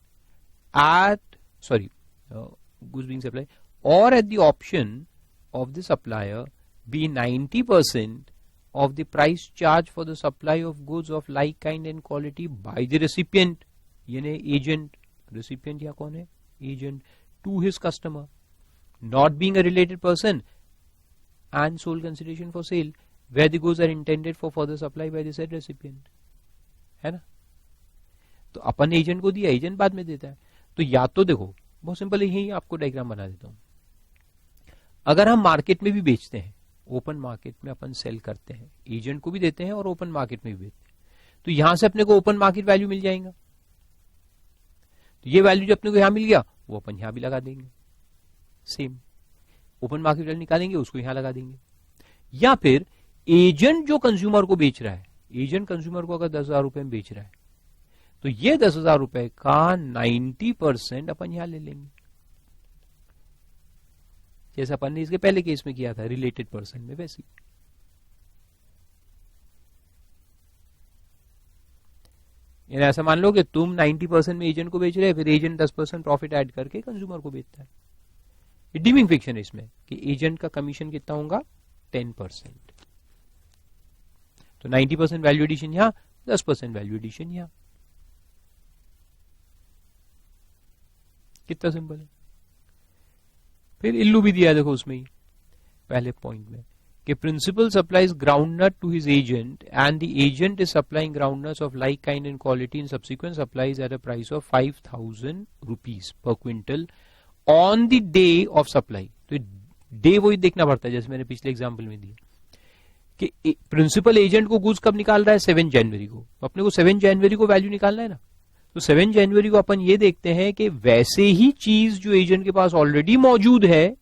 goods being supplied or at the option of the supplier be 90% of the price charged for the supply of goods of like kind and quality by the recipient, यानी agent, recipient या कौन है? Agent, to his customer, not being a related person and sole consideration for sale where the goods are intended for further supply by the said recipient. है ना? तो अपन agent को दिया, agent बाद में देता है. तो या तो देखो बहुत सिंपल, यही आपको डायग्राम बना देता हूं. अगर हम मार्केट में भी बेचते हैं, ओपन मार्केट में अपन सेल करते हैं, एजेंट को भी देते हैं और ओपन मार्केट में भी बेचते हैं, तो यहां से अपने को ओपन मार्केट वैल्यू मिल जाएगा. तो ये वैल्यू जो अपने को यहां मिल गया वो अपन यहां भी लगा देंगे. सेम ओपन मार्केट वैल्यू निकालेंगे, उसको यहां लगा देंगे. या फिर एजेंट जो कंज्यूमर को बेच रहा है, एजेंट कंज्यूमर को अगर 10,000 रुपए में बेच रहा है तो ये 10,000 रुपए का 90% अपन यहां ले लेंगे, जैसा अपन ने इसके पहले केस में किया था रिलेटेड पर्सन में वैसी। यानी ऐसा मान लो कि तुम 90% में एजेंट को बेच रहे हैं, फिर एजेंट 10% प्रॉफिट ऐड करके कंज्यूमर को बेचता है। डीमिंग फिक्शन है इसमें कि एजेंट का कमीशन कितना होगा 10%। तो 90% वैल्यू एडिशन यहां, 10% वैल्यू एडिशन यहां। कितना सिंपल है। फिर इल्लू भी दिया देखो उसमें ही पहले पॉइंट में कि principal supplies groundnut to his agent and the agent is supplying groundnuts of like kind and quality in subsequent supplies at a price of 5,000 rupees per quintal on the day of supply. तो day वही देखना पड़ता है जैसे मैंने पिछले example में दिया कि प्रिंसिपल एजेंट को गुड्स कब निकाल रहा है 7 जनवरी को, अपने को 7 जनवरी को वैल्यू निकालना है ना। तो 7 जनवरी को अपन ये देखते हैं कि वैसे ही चीज जो एजेंट के पास ऑलरेडी मौजूद है,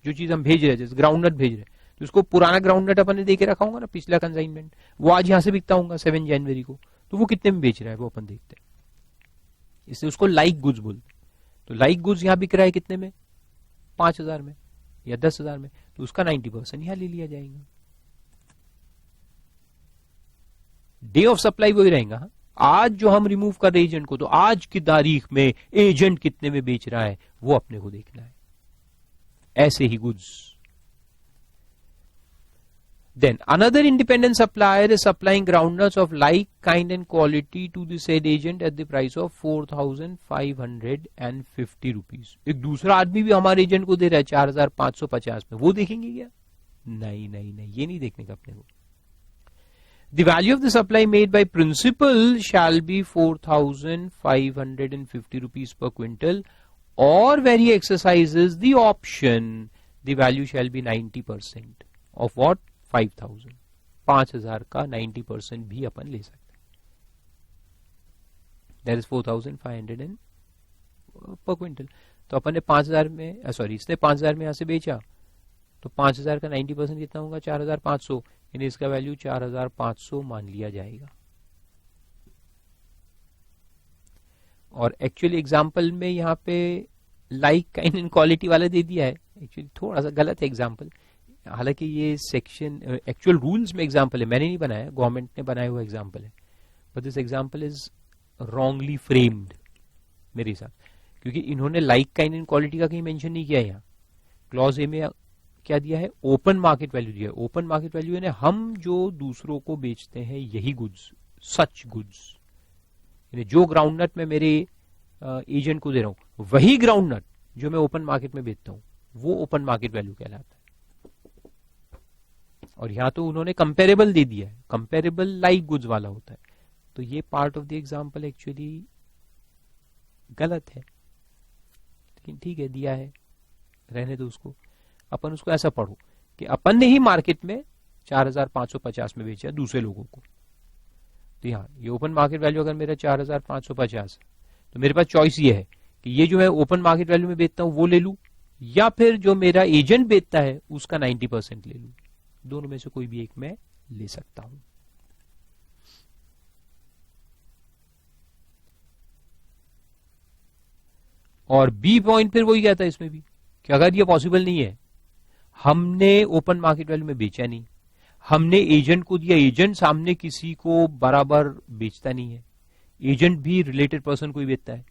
जो चीज हम भेज रहे हैं जैसे ग्राउंडनट भेज रहे हैं, तो उसको पुराना ग्राउंडनट अपन ने देके रखा होगा ना पिछला कंसाइनमेंट, वो आज यहां से बिकता होगा 7 जनवरी को, तो वो कितने में बेच रहा है वो अपन देखते हैं, इसलिए उसको लाइक गुड्स बोलते हैं। तो लाइक गुड्स यहां बिक रहा है कितने में 5,000 में या 10,000 में, तो उसका 90% यहां ले लिया जाएगा। डे ऑफ सप्लाई वही रहेगा, आज जो हम रिमूव कर रहे एजेंट को, तो आज की तारीख में एजेंट कितने में बेच रहा है वो अपने को देखना है। ऐसे ही goods. Then another independent supplier is supplying groundnuts of like kind and quality to the said agent at the price of 4,550 rupees. एक दूसरा आदमी भी हमारे एजेंट को दे रहा है 4,550 में, वो देखेंगे क्या? नहीं नहीं नहीं, ये नहीं देखने का अपने को। The value of the supply made by principal shall be 4,550 rupees per quintal, or where he exercises the option, the value shall be 90% of what? 5,000. 5,000 का 90% भी अपन ले सकते हैं। That is 4,500 per quintal. तो अपन ने 5,000 में, सॉरी इसने 5,000 में यहां से बेचा, तो 5,000 का 90% कितना होगा 4,500, यानी इसका वैल्यू 4,500 मान लिया जाएगा। और एक्चुअली एग्जांपल में यहाँ पे लाइक काइंड एंड क्वालिटी वाला दे दिया है, एक्चुअली थोड़ा सा गलत है एग्जांपल, हालांकि ये सेक्शन एक्चुअल रूल्स में एग्जांपल है, मैंने नहीं बनाया, गवर्नमेंट ने बनाया हुआ एग्जांपल है, but this example is wrongly framed मेरे हिसाब, क्योंकि इन्होंने लाइक काइंड एंड क्वालिटी का कहीं मेंशन नहीं किया। यहाँ क्लॉज ए में क्या दिया है? ओपन मार्केट वैल्यू दिया है। ओपन मार्केट वैल्यू यानी हम जो दूसरों को बेचते हैं यही गुड्स, सच गुड्स, यानी जो ग्राउंडनट मैं मेरे एजेंट को दे रहा हूं वही ग्राउंडनट जो मैं ओपन मार्केट में बेचता हूं, वो ओपन मार्केट वैल्यू कहलाता है। और यहां तो उन्होंने कंपेरेबल दे दिया है, कंपेरेबल लाइक गुड्स वाला होता है, तो ये part of the example actually गलत है, लेकिन ठीक है दिया है, रहने दो उसको। अपन उसको ऐसा पढ़ो कि अपन ने ही मार्केट में 4,550 में बेचा दूसरे लोगों को, तो यहाँ ये ओपन मार्केट वैल्यू अगर मेरा 4,550 है, तो मेरे पास चॉइस ये है कि ये जो है ओपन मार्केट वैल्यू में बेचता हूं वो ले लूं, या फिर जो मेरा एजेंट बेचता है उसका 90% ले लूं। दोनों में से कोई भी एक मैं ले सकता हूं। और बी पॉइंट फिर वही कहता है इसमें भी कि अगर ये पॉसिबल नहीं है, हमने ओपन मार्केट वैल्यू में बेचा नहीं, हमने एजेंट को दिया, एजेंट सामने किसी को बराबर बेचता नहीं है, एजेंट भी रिलेटेड पर्सन को ही बेचता है,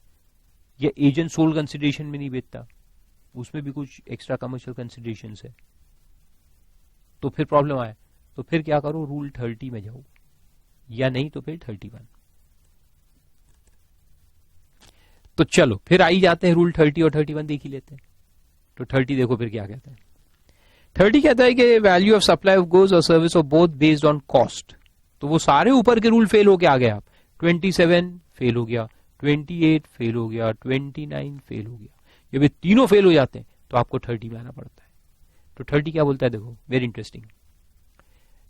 या एजेंट सोल्ड कंसिडरेशन में नहीं बेचता, उसमें भी कुछ एक्स्ट्रा कमर्शियल कंसिडरेशन है, तो फिर प्रॉब्लम आए, तो फिर क्या करो, रूल 30 में जाओ, या नहीं तो फिर 31। तो चलो फिर आई जाते हैं रूल 30 और 31 देख ही लेते हैं। तो 30 देखो फिर क्या कहता है। 30 कहता है कि value of supply of goods और service of both based on cost. तो वो सारे ऊपर के रूल फेल होके आ गए, आप 27 फेल हो गया, 28 फेल हो गया, 29 फेल हो गया, जब ये तीनों फेल हो जाते हैं तो आपको 30 में आना पड़ता है। तो 30 क्या बोलता है देखो, वेरी इंटरेस्टिंग।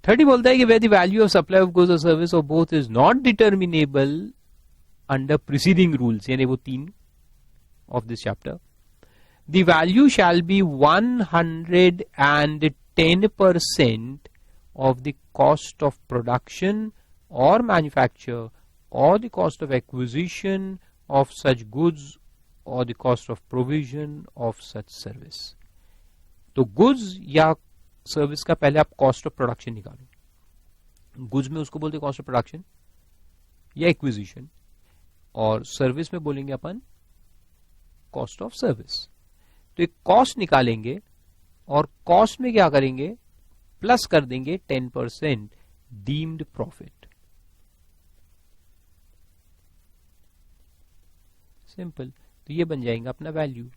30 बोलता है कि where the value of supply of goods और service of both is not determinable under preceding rules, यानी वो 3 of this chapter, the value shall be 110 10% of the cost of production or manufacture or the cost of acquisition of such goods or the cost of provision of such service. तो goods या service का पहले आप cost of production निकालो. Goods में उसको बोलते cost of production या एक्विजिशन, और सर्विस में बोलेंगे अपन कॉस्ट ऑफ सर्विस. तो एक कॉस्ट निकालेंगे और कॉस्ट में क्या करेंगे, प्लस कर देंगे 10% डीम्ड प्रॉफिट. सिंपल. तो ये बन जाएगा अपना वैल्यू.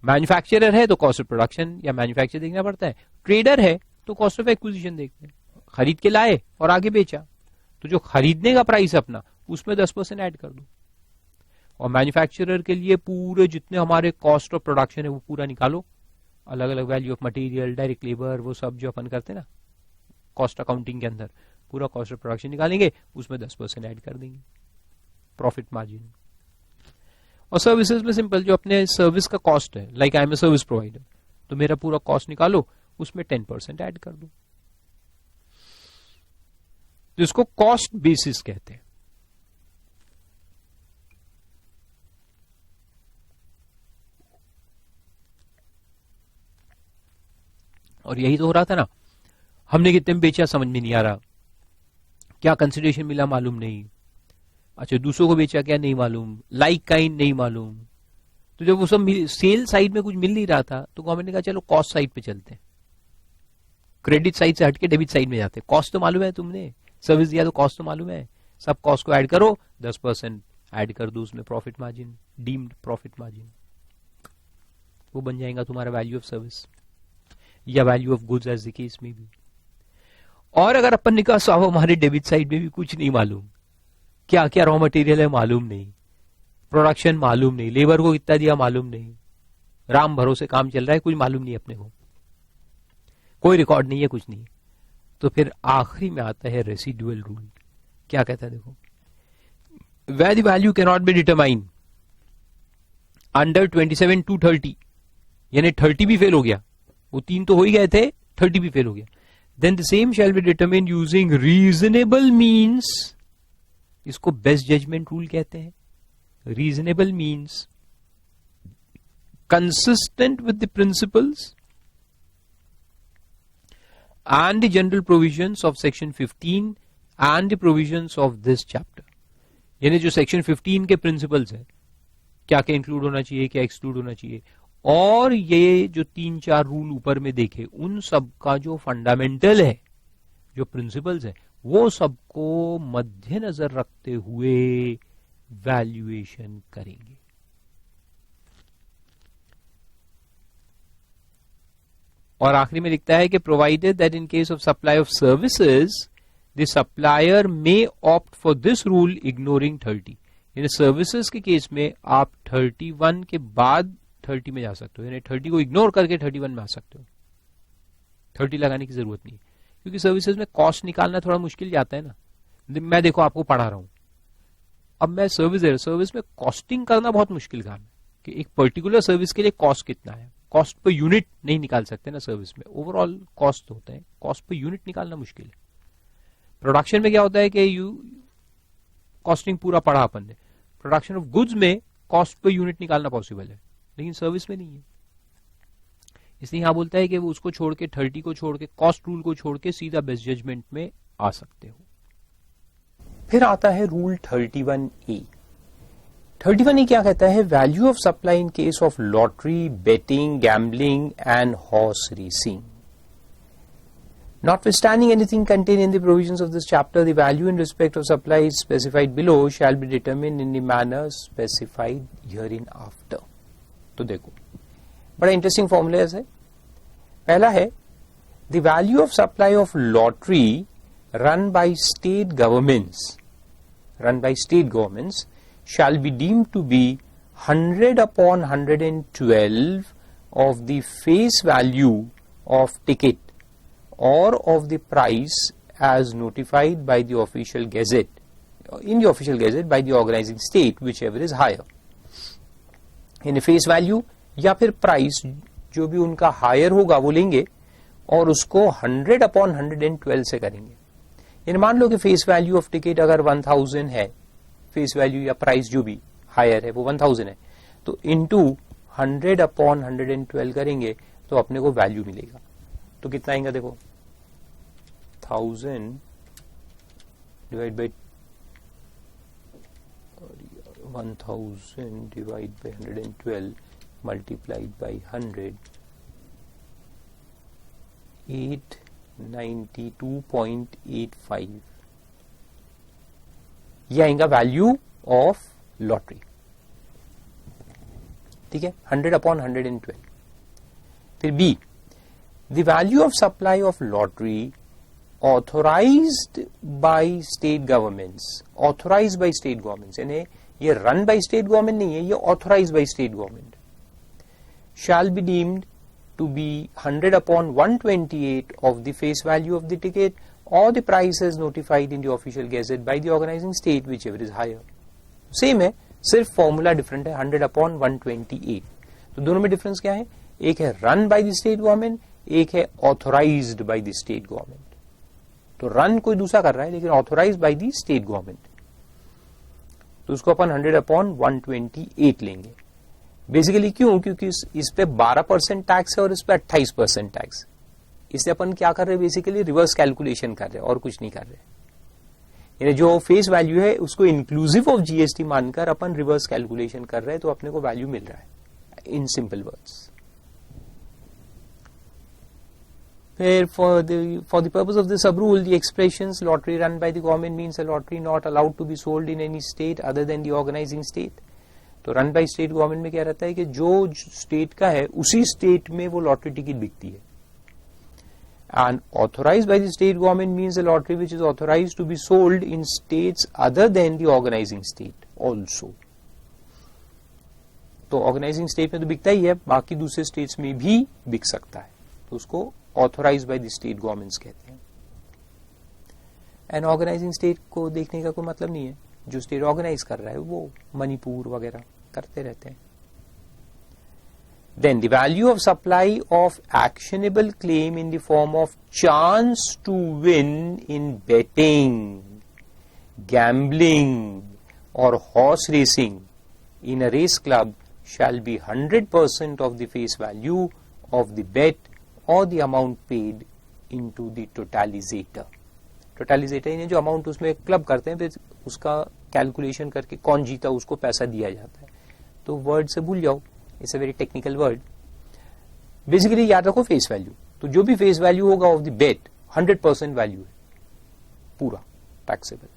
मैन्युफैक्चरर है तो कॉस्ट ऑफ प्रोडक्शन या मैन्युफैक्चर देखना पड़ता है. ट्रेडर है तो कॉस्ट ऑफ एक्विजिशन देखते हैं. खरीद के लाए और आगे बेचा, तो जो खरीदने का प्राइस अपना उसमें 10% ऐड कर दो. और मैन्युफैक्चरर के लिए पूरे जितने हमारे कॉस्ट ऑफ प्रोडक्शन है वो पूरा निकालो. अलग अलग value of material, direct labour, वो सब जो अपन करते हैं ना कॉस्ट अकाउंटिंग के अंदर, पूरा कॉस्ट ऑफ प्रोडक्शन निकालेंगे, उसमें 10% ऐड कर देंगे प्रॉफिट मार्जिन. और सर्विसेज में सिंपल, जो अपने सर्विस का कॉस्ट है, like I am a service provider, तो मेरा पूरा कॉस्ट निकालो, उसमें 10% ऐड कर दो. तो इसको कॉस्ट बेसिस कहते हैं. और यही तो हो रहा था ना, हमने कितने में बेचा समझ में नहीं आ रहा, क्या कंसिडरेशन मिला मालूम नहीं, अच्छा दूसरों को बेचा क्या नहीं मालूम, लाइक काइंड नहीं मालूम. तो जब वो सब सेल साइड में कुछ मिल नहीं रहा था तो गवर्नमेंट ने कहा चलो कॉस्ट साइड पे चलते हैं. क्रेडिट साइड से हटके डेबिट साइड में जाते हैं. कॉस्ट तो मालूम है, तुमने सर्विस दिया तो कॉस्ट तो मालूम है, सब कॉस्ट को ऐड करो, 10% ऐड कर दो उसमें profit margin, deemed profit margin. वो बन जाएगा तुम्हारा वैल्यू ऑफ सर्विस या value of goods as the case में भी. और अगर अपन ने कहा साहब हमारे डेबिट साइड में भी कुछ नहीं मालूम, क्या क्या रॉ मटेरियल है मालूम नहीं, प्रोडक्शन मालूम नहीं, लेबर को कितना दिया मालूम नहीं, राम भरोसे काम चल रहा है, कुछ मालूम नहीं अपने को, कोई रिकॉर्ड नहीं है, कुछ नहीं, तो फिर आखिरी में आता है रेसिडुअल रूल. क्या कहता है देखो, where the value cannot be determined under 27 to 30, यानी 30 भी फेल हो गया, वो 3 तो हो ही गए थे, 30 भी फेल हो गया, then the same shall be determined using reasonable means. इसको बेस्ट जजमेंट रूल कहते हैं. Reasonable means consistent with the principles and the general provisions of section 15 and the provisions of this chapter. यानी जो section 15 के principles है, क्या क्या include होना चाहिए, क्या एक्सक्लूड होना चाहिए, और ये जो 3-4 रूल ऊपर में देखे, उन सब का जो फंडामेंटल है, जो प्रिंसिपल्स है, वो सबको मद्देनजर रखते हुए वैल्यूएशन करेंगे. और आखिरी में लिखता है कि provided that in case of supply of services the supplier may opt for this rule ignoring 30. यानी सर्विसेज के केस में आप 31 के बाद 30 में जा सकते हो, यानी 30 को इग्नोर करके 31 में आ सकते हो. 30 लगाने की जरूरत नहीं, क्योंकि सर्विसेज में कॉस्ट निकालना थोड़ा मुश्किल जाता है ना. मैं देखो आपको पढ़ा रहा हूं, अब मैं सर्विस दे रहा हूं, सर्विस में कॉस्टिंग करना बहुत मुश्किल काम है कि एक पर्टिकुलर सर्विस के लिए कॉस्ट कितना है. कॉस्ट पर यूनिट नहीं निकाल सकते ना सर्विस में, ओवरऑल कॉस्ट होता है, कॉस्ट पर यूनिट निकालना मुश्किल है. प्रोडक्शन में क्या होता है कि कॉस्टिंग पूरा पढ़ा अपन ने, प्रोडक्शन ऑफ गुड्स में कॉस्ट पर यूनिट निकालना पॉसिबल है, लेकिन सर्विस में नहीं है. इसलिए यहां बोलता है कि वो उसको छोड़ के 30 को छोड़ के कॉस्ट रूल को छोड़ के सीधा बेस्ट जजमेंट में आ सकते हो. फिर आता है रूल 31A. 31A क्या कहता है, value of supply in case of lottery, betting, gambling and horse racing. Notwithstanding anything contained in the provisions of this chapter, the value in respect of supplies specified below shall be determined in the manner specified hereinafter. तो देखो बड़ा interesting formula है. पहला है, the value of supply of lottery run by state governments shall be deemed to be 100 upon 112 of the face value of ticket or of the price as notified by the official gazette, in the official gazette by the organizing state, which ever is higher. In a face value या फिर price जो भी उनका higher होगा वो लेंगे और उसको 100/112 से करेंगे। यानी मान लो कि फेस वैल्यू ऑफ टिकट अगर 1000 है, फेस वैल्यू या प्राइस जो भी हायर है वो 1000 है, तो इंटू 100/112 करेंगे तो अपने को वैल्यू मिलेगा। तो कितना आएगा देखो, 1000 divide by 1000 divide by 112 multiplied by 100, 892.85 ये आएगा वैल्यू ऑफ लॉटरी। ठीक है, 100/112। फिर B, the value of supply of lottery authorised by state governments. Authorised by state governments यानी ये रन बाय स्टेट गवर्नमेंट नहीं है, ये authorised by state government. Shall be deemed to be 100/128 of the face value of the ticket or the price as notified in the official gazette by the organizing state, whichever is higher. Same है, सिर्फ formula different है, 100/128। तो दोनों में difference क्या है? एक है run by the state government, एक है authorised by the state government. तो रन कोई दूसरा कर रहा है लेकिन authorised by the state government, तो उसको अपन 100/128 लेंगे। बेसिकली क्यों? क्योंकि इस पे 12% टैक्स है और इस पे 28% टैक्स। इससे अपन क्या कर रहे हैं? बेसिकली रिवर्स कैलकुलेशन कर रहे हैं और कुछ नहीं कर रहे। यानी जो फेस वैल्यू है उसको इंक्लूसिव ऑफ जीएसटी मानकर अपन रिवर्स कैलकुलेशन कर रहे हैं, तो अपने को वैल्यू मिल रहा है इन सिंपल वर्ड्स। फिर for the purpose of the sub rule, the expressions lottery run by the government means a lottery not allowed to be sold in any state other than the organising state. तो run by state government में क्या रहता है कि जो state का है उसी स्टेट में वो लॉटरी टिकट बिकती है। And authorised by the state government means a lottery which is authorised to be sold in states other than the organising state also. तो ऑर्गेनाइजिंग स्टेट में तो बिकता ही है, बाकी दूसरे स्टेट्स में भी बिक सकता है, तो उसको authorised by the state governments कहते हैं। एंड ऑर्गेनाइजिंग स्टेट को देखने का कोई मतलब नहीं है, जो स्टेट ऑर्गेनाइज कर रहा है वो मणिपुर वगैरह करते रहते हैं। Then the value of supply of actionable claim in the form of chance to win in betting, gambling और horse racing in a race club shall be 100% of the face value of the bet or the amount paid into the totalizator. टोटलिजेटर यानी जो amount उसमें club करते हैं फिर उसका calculation करके कौन जीता उसको पैसा दिया जाता है। तो वर्ड से भूल जाओ, it's a very technical word. Basically याद रखो फेस वैल्यू, तो जो भी फेस वैल्यू होगा ऑफ द बेट 100% वैल्यू है, पूरा टैक्सेबल।